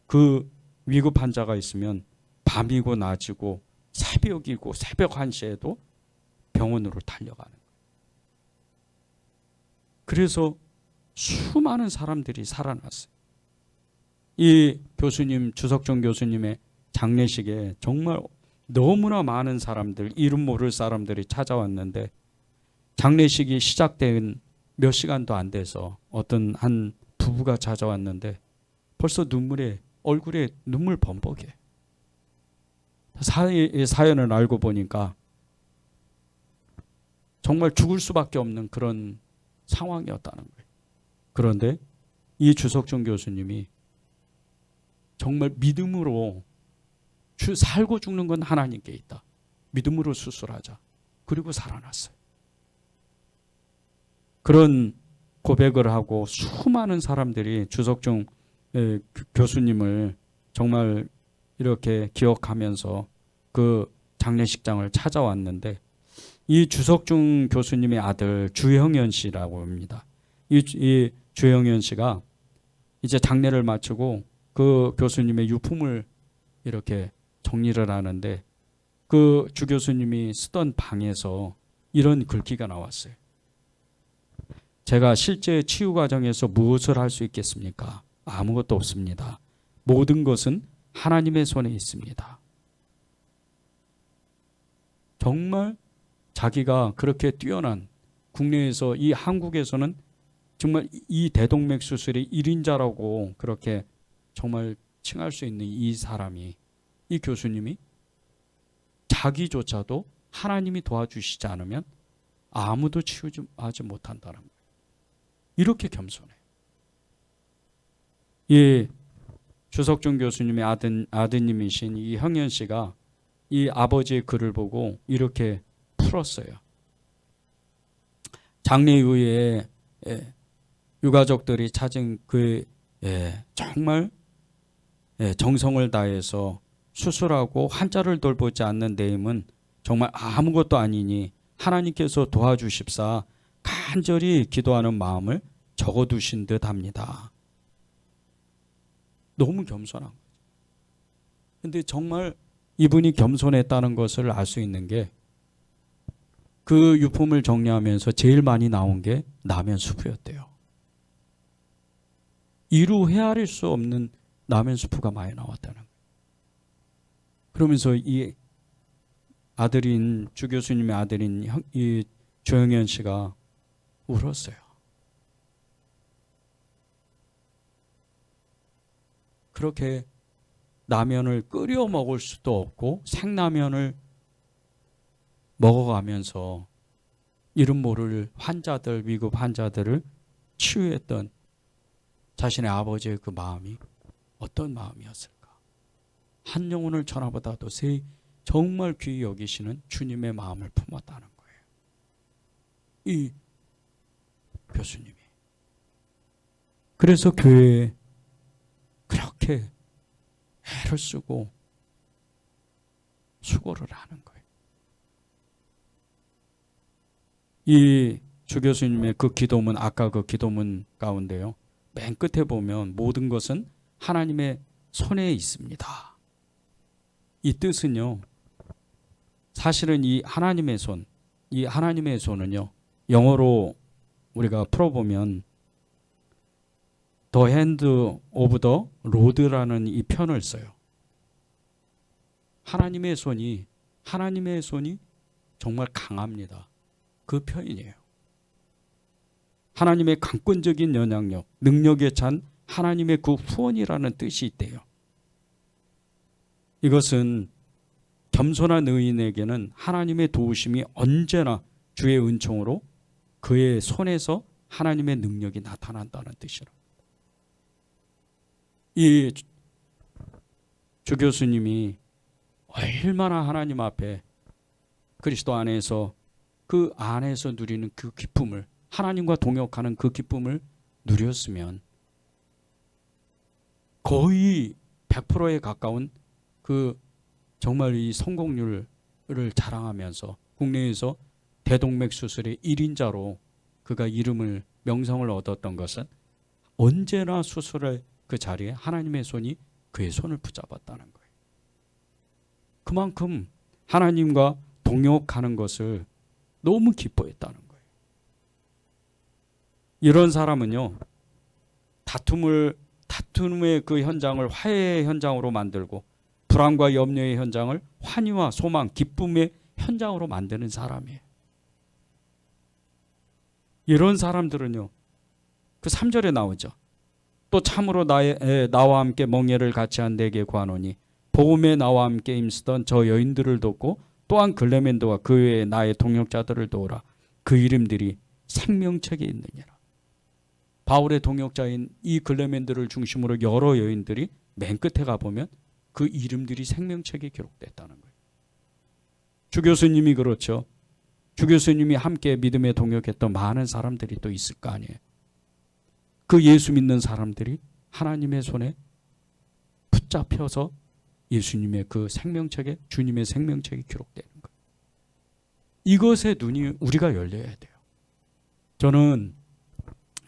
그 위급 환자가 있으면 밤이고 낮이고 새벽이고 새벽 1시에도 병원으로 달려가는 거예요. 그래서 수많은 사람들이 살아났어요. 이 교수님, 주석중 교수님의 장례식에 정말 너무나 많은 사람들, 이름 모를 사람들이 찾아왔는데, 장례식이 시작된 몇 시간도 안 돼서 어떤 한 부부가 찾아왔는데 벌써 얼굴에 눈물 범벅이에요. 사연을 알고 보니까 정말 죽을 수밖에 없는 그런 상황이었다는 거예요. 그런데 이 주석중 교수님이 정말 믿음으로, 살고 죽는 건 하나님께 있다, 믿음으로 수술하자, 그리고 살아났어요. 그런 고백을 하고 수많은 사람들이 주석중 교수님을 정말 이렇게 기억하면서 그 장례식장을 찾아왔는데, 이 주석중 교수님의 아들 주형현 씨라고 합니다. 이 주형현 씨가 이제 장례를 마치고 그 교수님의 유품을 이렇게 정리를 하는데, 그 주 교수님이 쓰던 방에서 이런 글귀가 나왔어요. 제가 실제 치유 과정에서 무엇을 할 수 있겠습니까? 아무것도 없습니다. 모든 것은 하나님의 손에 있습니다. 정말 자기가 그렇게 뛰어난, 국내에서, 이 한국에서는 정말 이 대동맥 수술의 1인자라고 그렇게 정말 칭할 수 있는 이 사람이, 이 교수님이 자기조차도 하나님이 도와주시지 않으면 아무도 치유하지 못한다는 거예요. 이렇게 겸손해요. 이 주석중 교수님의 아드님이신 이 형현 씨가 이 아버지의 글을 보고 이렇게 풀었어요. 장례 이후에 유가족들이 찾은 그 정말 정성을 다해서 수술하고 환자를 돌보지 않는 내 힘은 정말 아무것도 아니니 하나님께서 도와주십사 간절히 기도하는 마음을 적어두신 듯 합니다. 너무 겸손한 거죠. 근데 정말 이분이 겸손했다는 것을 알 수 있는 게 그 유품을 정리하면서 제일 많이 나온 게 라면 수프였대요. 이루 헤아릴 수 없는 라면 수프가 많이 나왔다는 거예요. 그러면서 이 아들인 주 교수님의 아들인 이 조영현 씨가 울었어요. 그렇게 라면을 끓여 먹을 수도 없고 생라면을 먹어가면서 이름 모를 환자들, 위급 환자들을 치유했던 자신의 아버지의 그 마음이 어떤 마음이었을까? 한 영혼을 천하보다도 정말 귀히 여기시는 주님의 마음을 품었다는 거예요. 이 교수님이. 그래서 교회에 그렇게 애를 쓰고 수고를 하는 거예요. 이 주 교수님의 그 기도문, 아까 그 기도문 가운데요, 맨 끝에 보면 모든 것은 하나님의 손에 있습니다. 이 뜻은요, 사실은 이 하나님의 손은요, 영어로 우리가 풀어보면 The hand of the Lord라는 이 편을 써요. 하나님의 손이 정말 강합니다. 그 표현이에요. 하나님의 강권적인 영향력, 능력에 찬 하나님의 그 후원이라는 뜻이 있대요. 이것은 겸손한 의인에게는 하나님의 도우심이 언제나 주의 은총으로 그의 손에서 하나님의 능력이 나타난다는 뜻이라. 이 주 교수님이 얼마나 하나님 앞에 그리스도 안에서 그 안에서 누리는 그 기쁨을, 하나님과 동역하는 그 기쁨을 누렸으면 거의 100%에 가까운 그 정말 이 성공률을 자랑하면서 국내에서 대동맥 수술의 1인자로 그가 이름을, 명성을 얻었던 것은 언제나 수술의 그 자리에 하나님의 손이 그의 손을 붙잡았다는 거예요. 그만큼 하나님과 동역하는 것을 너무 기뻐했다는 거예요. 이런 사람은요, 다툼의 그 현장을 화해의 현장으로 만들고 불안과 염려의 현장을 환희와 소망, 기쁨의 현장으로 만드는 사람이에요. 이런 사람들은요, 그 3절에 나오죠. 또 참으로 나와 함께 멍에를 같이 한 내게 구하노니 복음에 나와 함께 힘쓰던 저 여인들을 돕고 또한 글레멘도와 그 외에 나의 동역자들을 도우라. 그 이름들이 생명책에 있느니라. 바울의 동역자인 이 글레멘들을 중심으로 여러 여인들이 맨 끝에 가보면 그 이름들이 생명책에 기록됐다는 거예요. 주 교수님이 그렇죠. 주 교수님이 함께 믿음에 동역했던 많은 사람들이 또 있을 거 아니에요. 그 예수 믿는 사람들이 하나님의 손에 붙잡혀서 예수님의 그 생명책에, 주님의 생명책이 기록되는 거예요. 이것에 눈이 우리가 열려야 돼요. 저는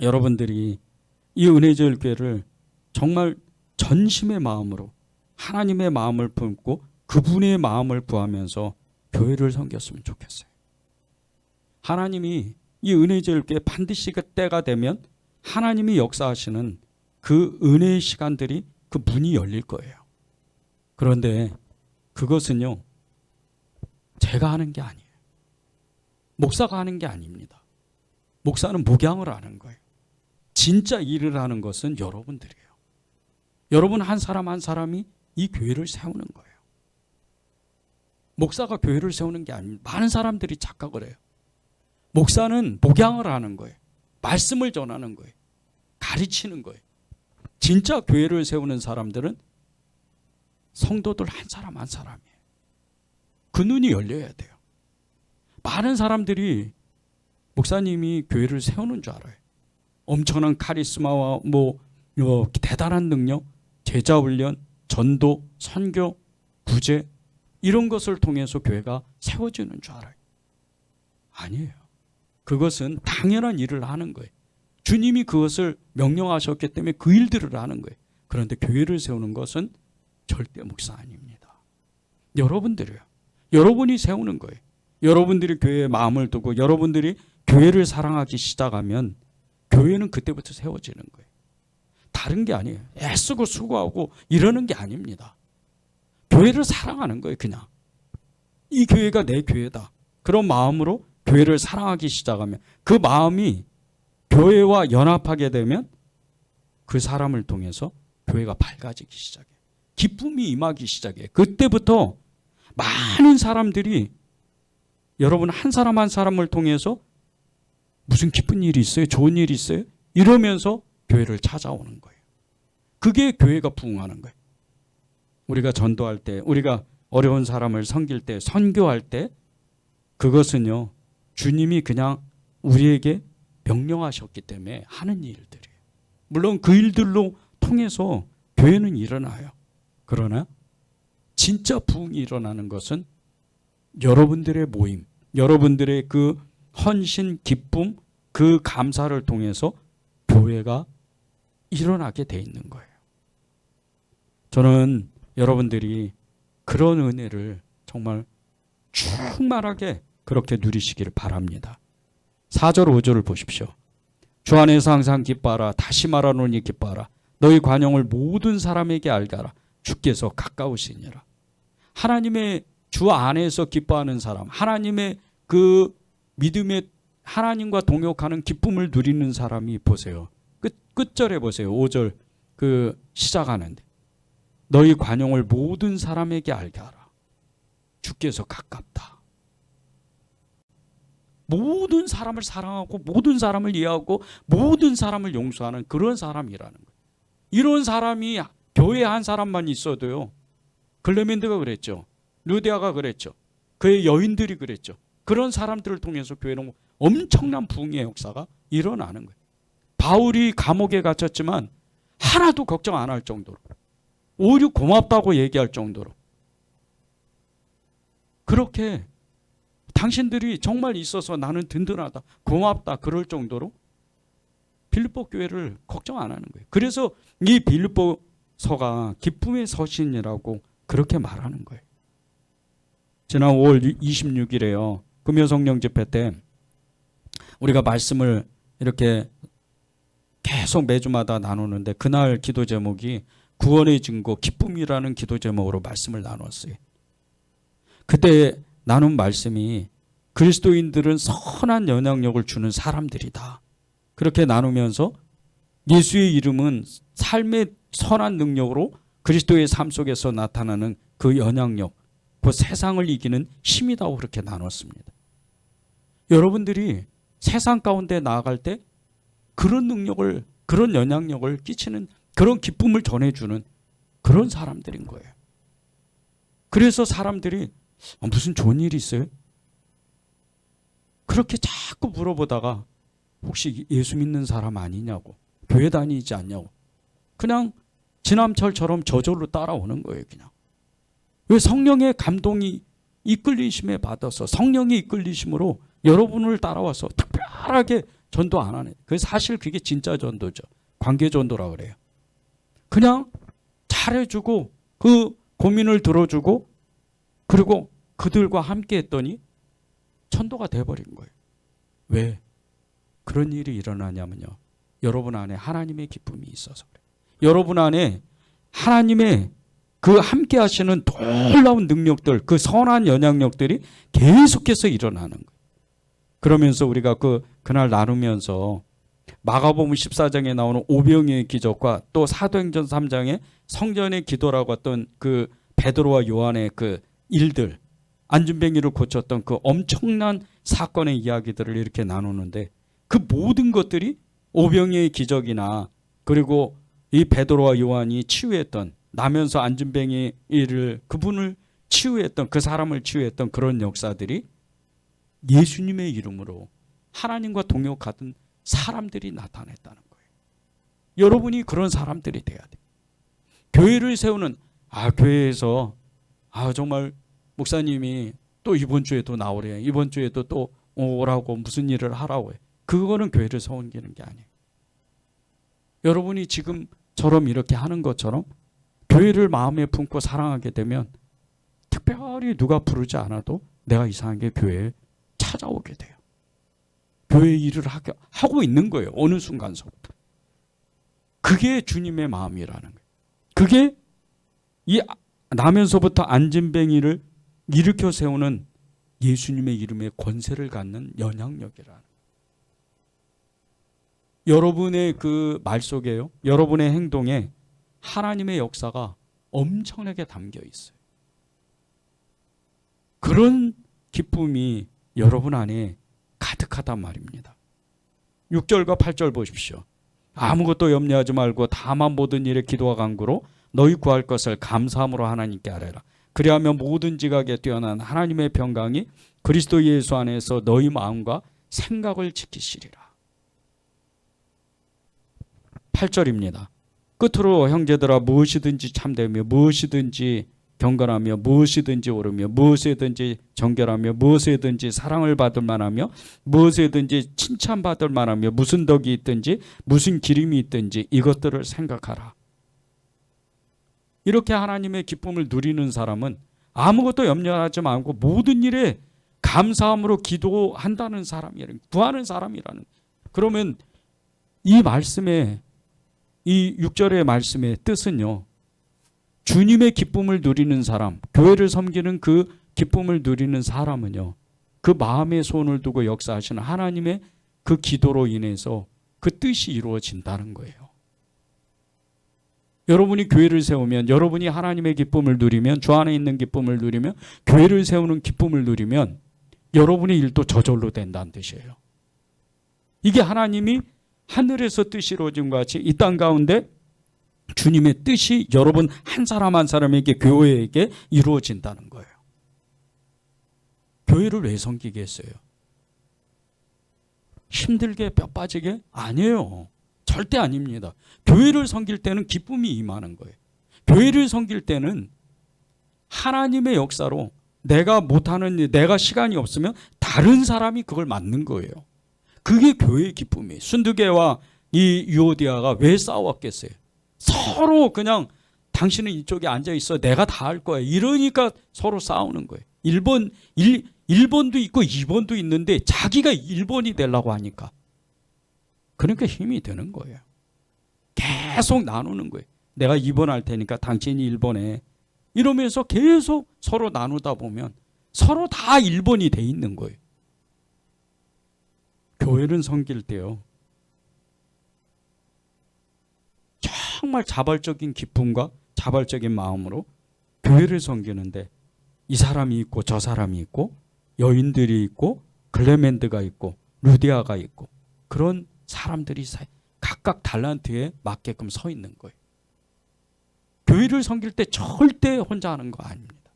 여러분들이 이 은혜제일교회를 정말 전심의 마음으로 하나님의 마음을 품고 그분의 마음을 구하면서 교회를 섬겼으면 좋겠어요. 하나님이 이 은혜제일교회 반드시 그 때가 되면 하나님이 역사하시는 그 은혜의 시간들이, 그 문이 열릴 거예요. 그런데 그것은요, 제가 하는 게 아니에요. 목사가 하는 게 아닙니다. 목사는 목양을 하는 거예요. 진짜 일을 하는 것은 여러분들이에요. 여러분 한 사람 한 사람이 이 교회를 세우는 거예요. 목사가 교회를 세우는 게 아닙니다. 많은 사람들이 착각을 해요. 목사는 목양을 하는 거예요. 말씀을 전하는 거예요. 가르치는 거예요. 진짜 교회를 세우는 사람들은 성도들 한 사람 한 사람이에요. 그 눈이 열려야 돼요. 많은 사람들이 목사님이 교회를 세우는 줄 알아요. 엄청난 카리스마와 대단한 능력, 제자 훈련, 전도, 선교, 부재 이런 것을 통해서 교회가 세워지는 줄 알아요. 아니에요. 그것은 당연한 일을 하는 거예요. 주님이 그것을 명령하셨기 때문에 그 일들을 하는 거예요. 그런데 교회를 세우는 것은 절대 몫이 아닙니다. 여러분들이요. 여러분이 세우는 거예요. 여러분들이 교회에 마음을 두고 여러분들이 교회를 사랑하기 시작하면 교회는 그때부터 세워지는 거예요. 다른 게 아니에요. 애쓰고 수고하고 이러는 게 아닙니다. 교회를 사랑하는 거예요. 그냥 이 교회가 내 교회다. 그런 마음으로 교회를 사랑하기 시작하면 그 마음이 교회와 연합하게 되면 그 사람을 통해서 교회가 밝아지기 시작해요. 기쁨이 임하기 시작해요. 그때부터 많은 사람들이 여러분 한 사람 한 사람을 통해서 무슨 기쁜 일이 있어요? 좋은 일이 있어요? 이러면서 교회를 찾아오는 거예요. 그게 교회가 부흥하는 거예요. 우리가 전도할 때, 우리가 어려운 사람을 섬길 때, 선교할 때 그것은요. 주님이 그냥 우리에게 명령하셨기 때문에 하는 일들이에요. 물론 그 일들로 통해서 교회는 일어나요. 그러나 진짜 부흥이 일어나는 것은 여러분들의 모임, 여러분들의 그 헌신, 기쁨, 그 감사를 통해서 교회가 일어나게 돼 있는 거예요. 저는 여러분들이 그런 은혜를 정말 충만하게 그렇게 누리시기를 바랍니다. 4절 5절을 보십시오. 주 안에서 항상 기뻐하라. 다시 말하노니 기뻐하라. 너희 관용을 모든 사람에게 알게 하라. 주께서 가까우시니라. 하나님의 주 안에서 기뻐하는 사람, 하나님의 그 믿음의 하나님과 동역하는 기쁨을 누리는 사람이 보세요. 끝절에 보세요. 5절 그 시작하는데 너희 관용을 모든 사람에게 알게 하라. 주께서 가깝다. 모든 사람을 사랑하고 모든 사람을 이해하고 모든 사람을 용서하는 그런 사람이라는 거예요. 이런 사람이 교회에 한 사람만 있어도요. 클레멘트가 그랬죠. 루디아가 그랬죠. 그의 여인들이 그랬죠. 그런 사람들을 통해서 교회는 엄청난 부흥의 역사가 일어나는 거예요. 바울이 감옥에 갇혔지만 하나도 걱정 안 할 정도로 오히려 고맙다고 얘기할 정도로 그렇게 당신들이 정말 있어서 나는 든든하다, 고맙다 그럴 정도로 빌립보 교회를 걱정 안 하는 거예요. 그래서 이 빌립보서가 기쁨의 서신이라고 그렇게 말하는 거예요. 지난 5월 26일에요. 금요성령 집회 때 우리가 말씀을 이렇게 계속 매주마다 나누는데 그날 기도 제목이 구원의 증거 기쁨이라는 기도 제목으로 말씀을 나눴어요. 그때 나눈 말씀이 그리스도인들은 선한 영향력을 주는 사람들이다. 그렇게 나누면서 예수의 이름은 삶의 선한 능력으로 그리스도의 삶 속에서 나타나는 그 영향력, 그 세상을 이기는 힘이다고 그렇게 나눴습니다. 여러분들이 세상 가운데 나아갈 때 그런 능력을, 그런 영향력을 끼치는 그런 기쁨을 전해주는 그런 사람들인 거예요. 그래서 사람들이 무슨 좋은 일이 있어요? 그렇게 자꾸 물어보다가 혹시 예수 믿는 사람 아니냐고, 교회 다니지 않냐고 그냥 지남철처럼 저절로 따라오는 거예요. 그냥. 왜? 성령의 감동이 이끌리심에 받아서 성령의 이끌리심으로 여러분을 따라와서 특별하게 전도 안 하네. 사실 그게 진짜 전도죠. 관계 전도라고 그래요. 그냥 잘해주고 그 고민을 들어주고 그리고 그들과 함께 했더니 전도가 돼버린 거예요. 왜? 그런 일이 일어나냐면요. 여러분 안에 하나님의 기쁨이 있어서 그래요. 여러분 안에 하나님의 그 함께 하시는 놀라운 능력들, 그 선한 영향력들이 계속해서 일어나는 거예요. 그러면서 우리가 그날 나누면서 마가복음 14장에 나오는 오병이의 기적과 또 사도행전 3장에 성전의 기도라고 했던 그 베드로와 요한의 그 일들, 안진뱅이를 고쳤던 그 엄청난 사건의 이야기들을 이렇게 나누는데 그 모든 것들이 오병이의 기적이나 그리고 이 베드로와 요한이 치유했던 나면서 안진뱅이를 그분을 치유했던 그 사람을 치유했던 그런 역사들이 예수님의 이름으로 하나님과 동역하던 사람들이 나타냈다는 거예요. 여러분이 그런 사람들이 돼야 돼요. 교회를 세우는 교회에서 정말 목사님이 또 이번 주에도 나오래. 이번 주에도 또 오라고 무슨 일을 하라고 해. 그거는 교회를 섬기는 게 아니에요. 여러분이 지금처럼 이렇게 하는 것처럼 교회를 마음에 품고 사랑하게 되면 특별히 누가 부르지 않아도 내가 이상하게 교회에 찾아오게 돼요. 교회 일을 하고 있는 거예요. 어느 순간서부터. 그게 주님의 마음이라는 거예요. 그게 이 나면서부터 안진뱅이를 일으켜 세우는 예수님의 이름의 권세를 갖는 영향력이라는 거예요. 여러분의 그 말 속에요. 여러분의 행동에 하나님의 역사가 엄청나게 담겨 있어요. 그런 기쁨이 여러분 안에 가득하단 말입니다. 6절과 8절 보십시오. 아무것도 염려하지 말고 다만 모든 일에 기도와 간구로 너희 구할 것을 감사함으로 하나님께 아뢰라. 그리하면 모든 지각에 뛰어난 하나님의 평강이 그리스도 예수 안에서 너희 마음과 생각을 지키시리라. 8절입니다. 끝으로 형제들아 무엇이든지 참되며 무엇이든지 경건하며 무엇이든지 옳으며 무엇이든지 정결하며 무엇이든지 사랑을 받을 만하며 무엇이든지 칭찬받을 만하며 무슨 덕이 있든지 무슨 기림이 있든지 이것들을 생각하라. 이렇게 하나님의 기쁨을 누리는 사람은 아무것도 염려하지 말고 모든 일에 감사함으로 기도한다는 사람이라는, 구하는 사람이라는. 그러면 이 말씀의 이 6절의 말씀의 뜻은요, 주님의 기쁨을 누리는 사람, 교회를 섬기는 그 기쁨을 누리는 사람은요, 그 마음에 손을 두고 역사하시는 하나님의 그 기도로 인해서 그 뜻이 이루어진다는 거예요. 여러분이 교회를 세우면, 여러분이 하나님의 기쁨을 누리면, 주 안에 있는 기쁨을 누리면, 교회를 세우는 기쁨을 누리면 여러분의 일도 저절로 된다는 뜻이에요. 이게 하나님이 하늘에서 뜻이 이루어진 것 같이 이 땅 가운데 주님의 뜻이 여러분 한 사람 한 사람에게, 교회에게 이루어진다는 거예요. 교회를 왜 섬기겠어요? 힘들게 뼈 빠지게? 아니에요. 절대 아닙니다. 교회를 섬길 때는 기쁨이 임하는 거예요. 교회를 섬길 때는 하나님의 역사로 내가 못하는 일, 내가 시간이 없으면 다른 사람이 그걸 맡는 거예요. 그게 교회의 기쁨이에요. 순두개와 이 유오디아가 왜 싸웠겠어요? 서로 그냥 당신은 이쪽에 앉아 있어, 내가 다 할 거야, 이러니까 서로 싸우는 거예요. 1번도 있고 2번도 있는데 자기가 1번이 되려고 하니까, 그러니까 힘이 드는 거예요. 계속 나누는 거예요. 내가 2번 할 테니까 당신이 1번 해, 이러면서 계속 서로 나누다 보면 서로 다 1번이 돼 있는 거예요. 교회는 섬길 때요, 정말 자발적인 기쁨과 자발적인 마음으로 교회를 섬기는데, 이 사람이 있고 저 사람이 있고 여인들이 있고 클레멘드가 있고 루디아가 있고 그런 사람들이 각각 달란트에 맞게끔 서 있는 거예요. 교회를 섬길 때 절대 혼자 하는 거 아닙니다.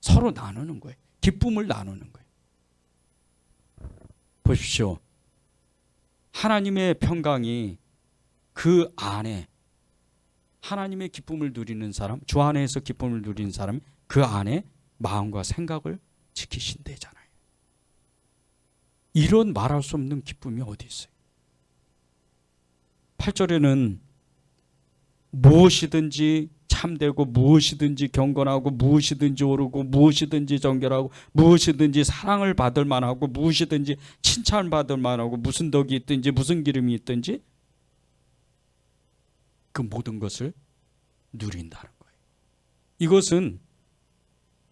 서로 나누는 거예요. 기쁨을 나누는 거예요. 보십시오. 하나님의 평강이 그 안에, 하나님의 기쁨을 누리는 사람, 주 안에서 기쁨을 누리는 사람, 그 안에 마음과 생각을 지키신대잖아요. 이런 말할 수 없는 기쁨이 어디 있어요? 8절에는 무엇이든지 참되고 무엇이든지 경건하고 무엇이든지 옳고 무엇이든지 정결하고 무엇이든지 사랑을 받을 만하고 무엇이든지 칭찬받을 만하고 무슨 덕이 있든지 무슨 기름이 있든지 그 모든 것을 누린다는 거예요. 이것은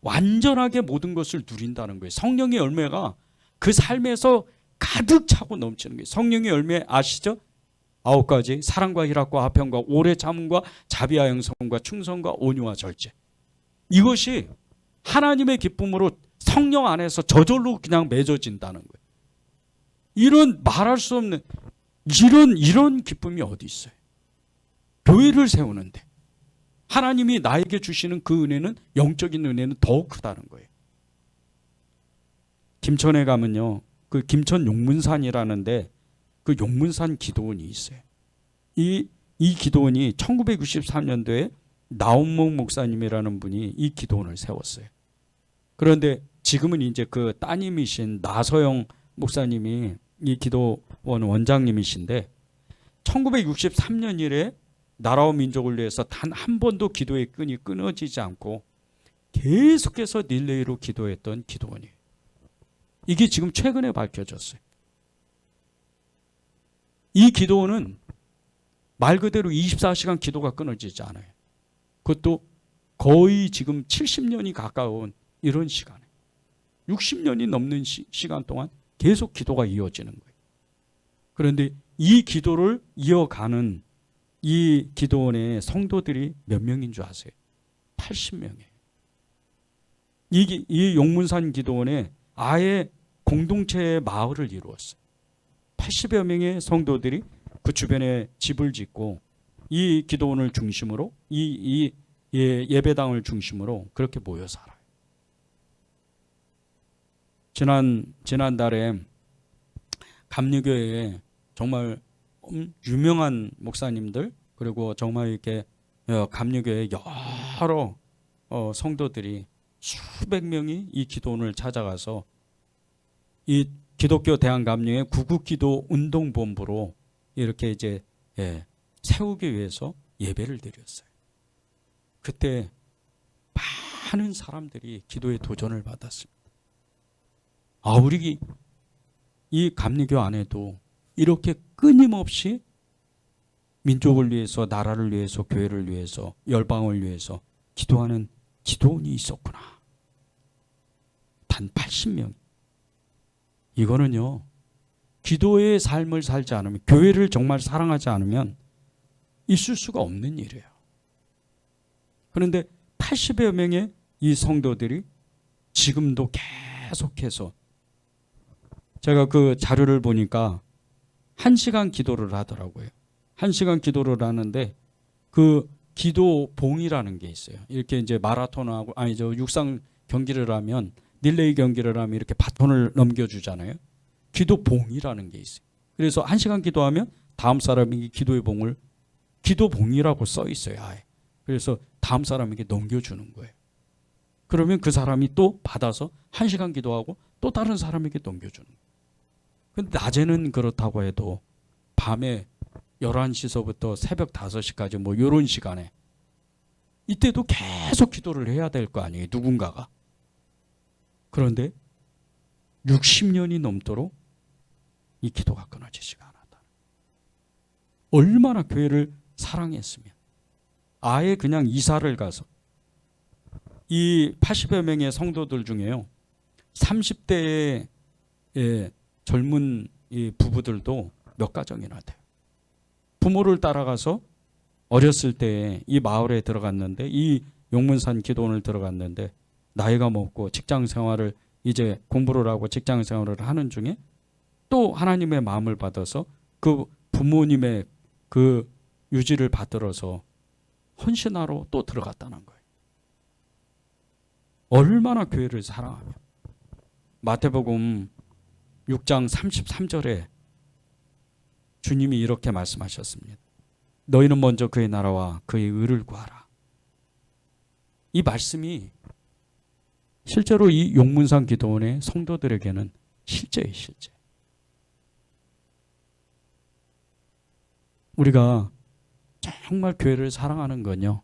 완전하게 모든 것을 누린다는 거예요. 성령의 열매가 그 삶에서 가득 차고 넘치는 거예요. 성령의 열매 아시죠? 9가지, 사랑과 희락과 화평과 오래 참음과 자비와 영성과 충성과 온유와 절제. 이것이 하나님의 기쁨으로 성령 안에서 저절로 그냥 맺어진다는 거예요. 이런 말할 수 없는 이런 기쁨이 어디 있어요? 교회를 세우는데 하나님이 나에게 주시는 그 은혜는, 영적인 은혜는 더욱 크다는 거예요. 김천에 가면요, 그 김천 용문산이라는데 그 용문산 기도원이 있어요. 이 기도원이 1963년도에 나온목 목사님이라는 분이 이 기도원을 세웠어요. 그런데 지금은 이제 그 따님이신 나서영 목사님이 이 기도원 원장님이신데 1963년 이래 나라와 민족을 위해서 단 한 번도 기도의 끈이 끊어지지 않고 계속해서 릴레이로 기도했던 기도원이에요. 이게 지금 최근에 밝혀졌어요. 이 기도원은 말 그대로 24시간 기도가 끊어지지 않아요. 그것도 거의 지금 70년이 가까운 이런 시간에 60년이 넘는 시간 동안 계속 기도가 이어지는 거예요. 그런데 이 기도를 이어가는 이 기도원의 성도들이 몇 명인 줄 아세요? 80명이에요. 이 용문산 기도원에 아예 공동체의 마을을 이루었어요. 80여 명의 성도들이 그 주변에 집을 짓고 이 기도원을 중심으로 이 예배당을 중심으로 그렇게 모여 살아요. 지난달에 감리교회에 정말 유명한 목사님들 그리고 정말 이렇게 감리교회 여러 성도들이 수백 명이 이 기도원을 찾아가서 이 기독교 대한감리회 구국기도 운동본부로 이렇게 이제 세우기 위해서 예배를 드렸어요. 그때 많은 사람들이 기도의 도전을 받았습니다. 우리 이 감리교 안에도 이렇게 끊임없이 민족을 위해서, 나라를 위해서, 교회를 위해서, 열방을 위해서 기도하는 기도원이 있었구나. 단 80명. 이거는요, 기도의 삶을 살지 않으면, 교회를 정말 사랑하지 않으면 있을 수가 없는 일이에요. 그런데 80여 명의 이 성도들이 지금도 계속해서, 제가 그 자료를 보니까 1시간 기도를 하더라고요. 1시간 기도를 하는데 그 기도봉이라는 게 있어요. 이렇게 이제 마라톤하고 육상 경기를 하면, 릴레이 경기를 하면 이렇게 바톤을 넘겨주잖아요. 기도봉이라는 게 있어요. 그래서 1시간 기도하면 다음 사람이 기도의 봉을, 기도봉이라고 써 있어요. 아예. 그래서 다음 사람에게 넘겨주는 거예요. 그러면 그 사람이 또 받아서 1시간 기도하고 또 다른 사람에게 넘겨주는 거예요. 근데 낮에는 그렇다고 해도 밤에 11시서부터 새벽 5시까지 뭐 이런 시간에 이때도 계속 기도를 해야 될 거 아니에요, 누군가가. 그런데 60년이 넘도록 이 기도가 끊어지지가 않았다. 얼마나 교회를 사랑했으면 아예 그냥 이사를 가서, 이 80여 명의 성도들 중에요 30대의 젊은 이 부부들도 몇 가정이나 돼요. 부모를 따라가서 어렸을 때 이 마을에 들어갔는데, 이 용문산 기도원을 들어갔는데 나이가 먹고 직장 생활을 이제 공부를 하고 직장 생활을 하는 중에 또 하나님의 마음을 받아서 그 부모님의 그 유지를 받들어서 헌신하러 또 들어갔다는 거예요. 얼마나 교회를 사랑하며. 마태복음 6장 33절에 주님이 이렇게 말씀하셨습니다. 너희는 먼저 그의 나라와 그의 의를 구하라. 이 말씀이 실제로 이 용문산 기도원의 성도들에게는 실제예요, 실제. 우리가 정말 교회를 사랑하는 건요,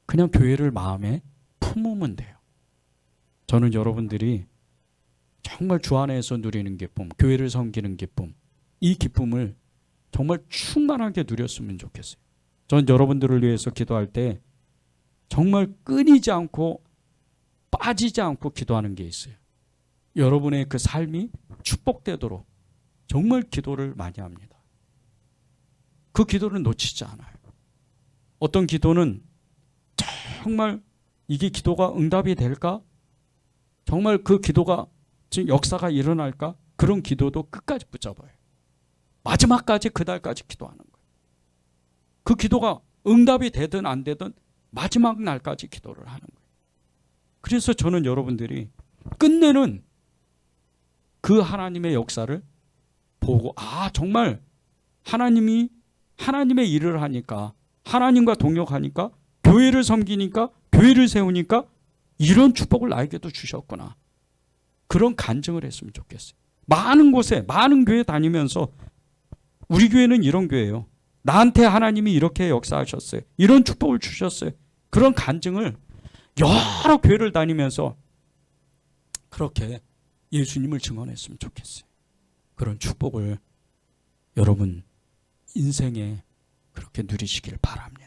그냥 교회를 마음에 품으면 돼요. 저는 여러분들이 정말 주 안에서 누리는 기쁨, 교회를 섬기는 기쁨, 이 기쁨을 정말 충만하게 누렸으면 좋겠어요. 전 여러분들을 위해서 기도할 때 정말 끊이지 않고 빠지지 않고 기도하는 게 있어요. 여러분의 그 삶이 축복되도록 정말 기도를 많이 합니다. 그 기도를 놓치지 않아요. 어떤 기도는 정말 이게 기도가 응답이 될까? 정말 그 기도가 지금 역사가 일어날까? 그런 기도도 끝까지 붙잡아요. 마지막까지, 그날까지 기도하는 거예요. 그 기도가 응답이 되든 안 되든 마지막 날까지 기도를 하는 거예요. 그래서 저는 여러분들이 끝내는 그 하나님의 역사를 보고, 정말 하나님이 하나님의 일을 하니까, 하나님과 동역하니까 교회를 섬기니까, 교회를 세우니까 이런 축복을 나에게도 주셨구나. 그런 간증을 했으면 좋겠어요. 많은 곳에, 많은 교회 다니면서 우리 교회는 이런 교회예요. 나한테 하나님이 이렇게 역사하셨어요. 이런 축복을 주셨어요. 그런 간증을 여러 교회를 다니면서 그렇게 예수님을 증언했으면 좋겠어요. 그런 축복을 여러분 인생에 그렇게 누리시길 바랍니다.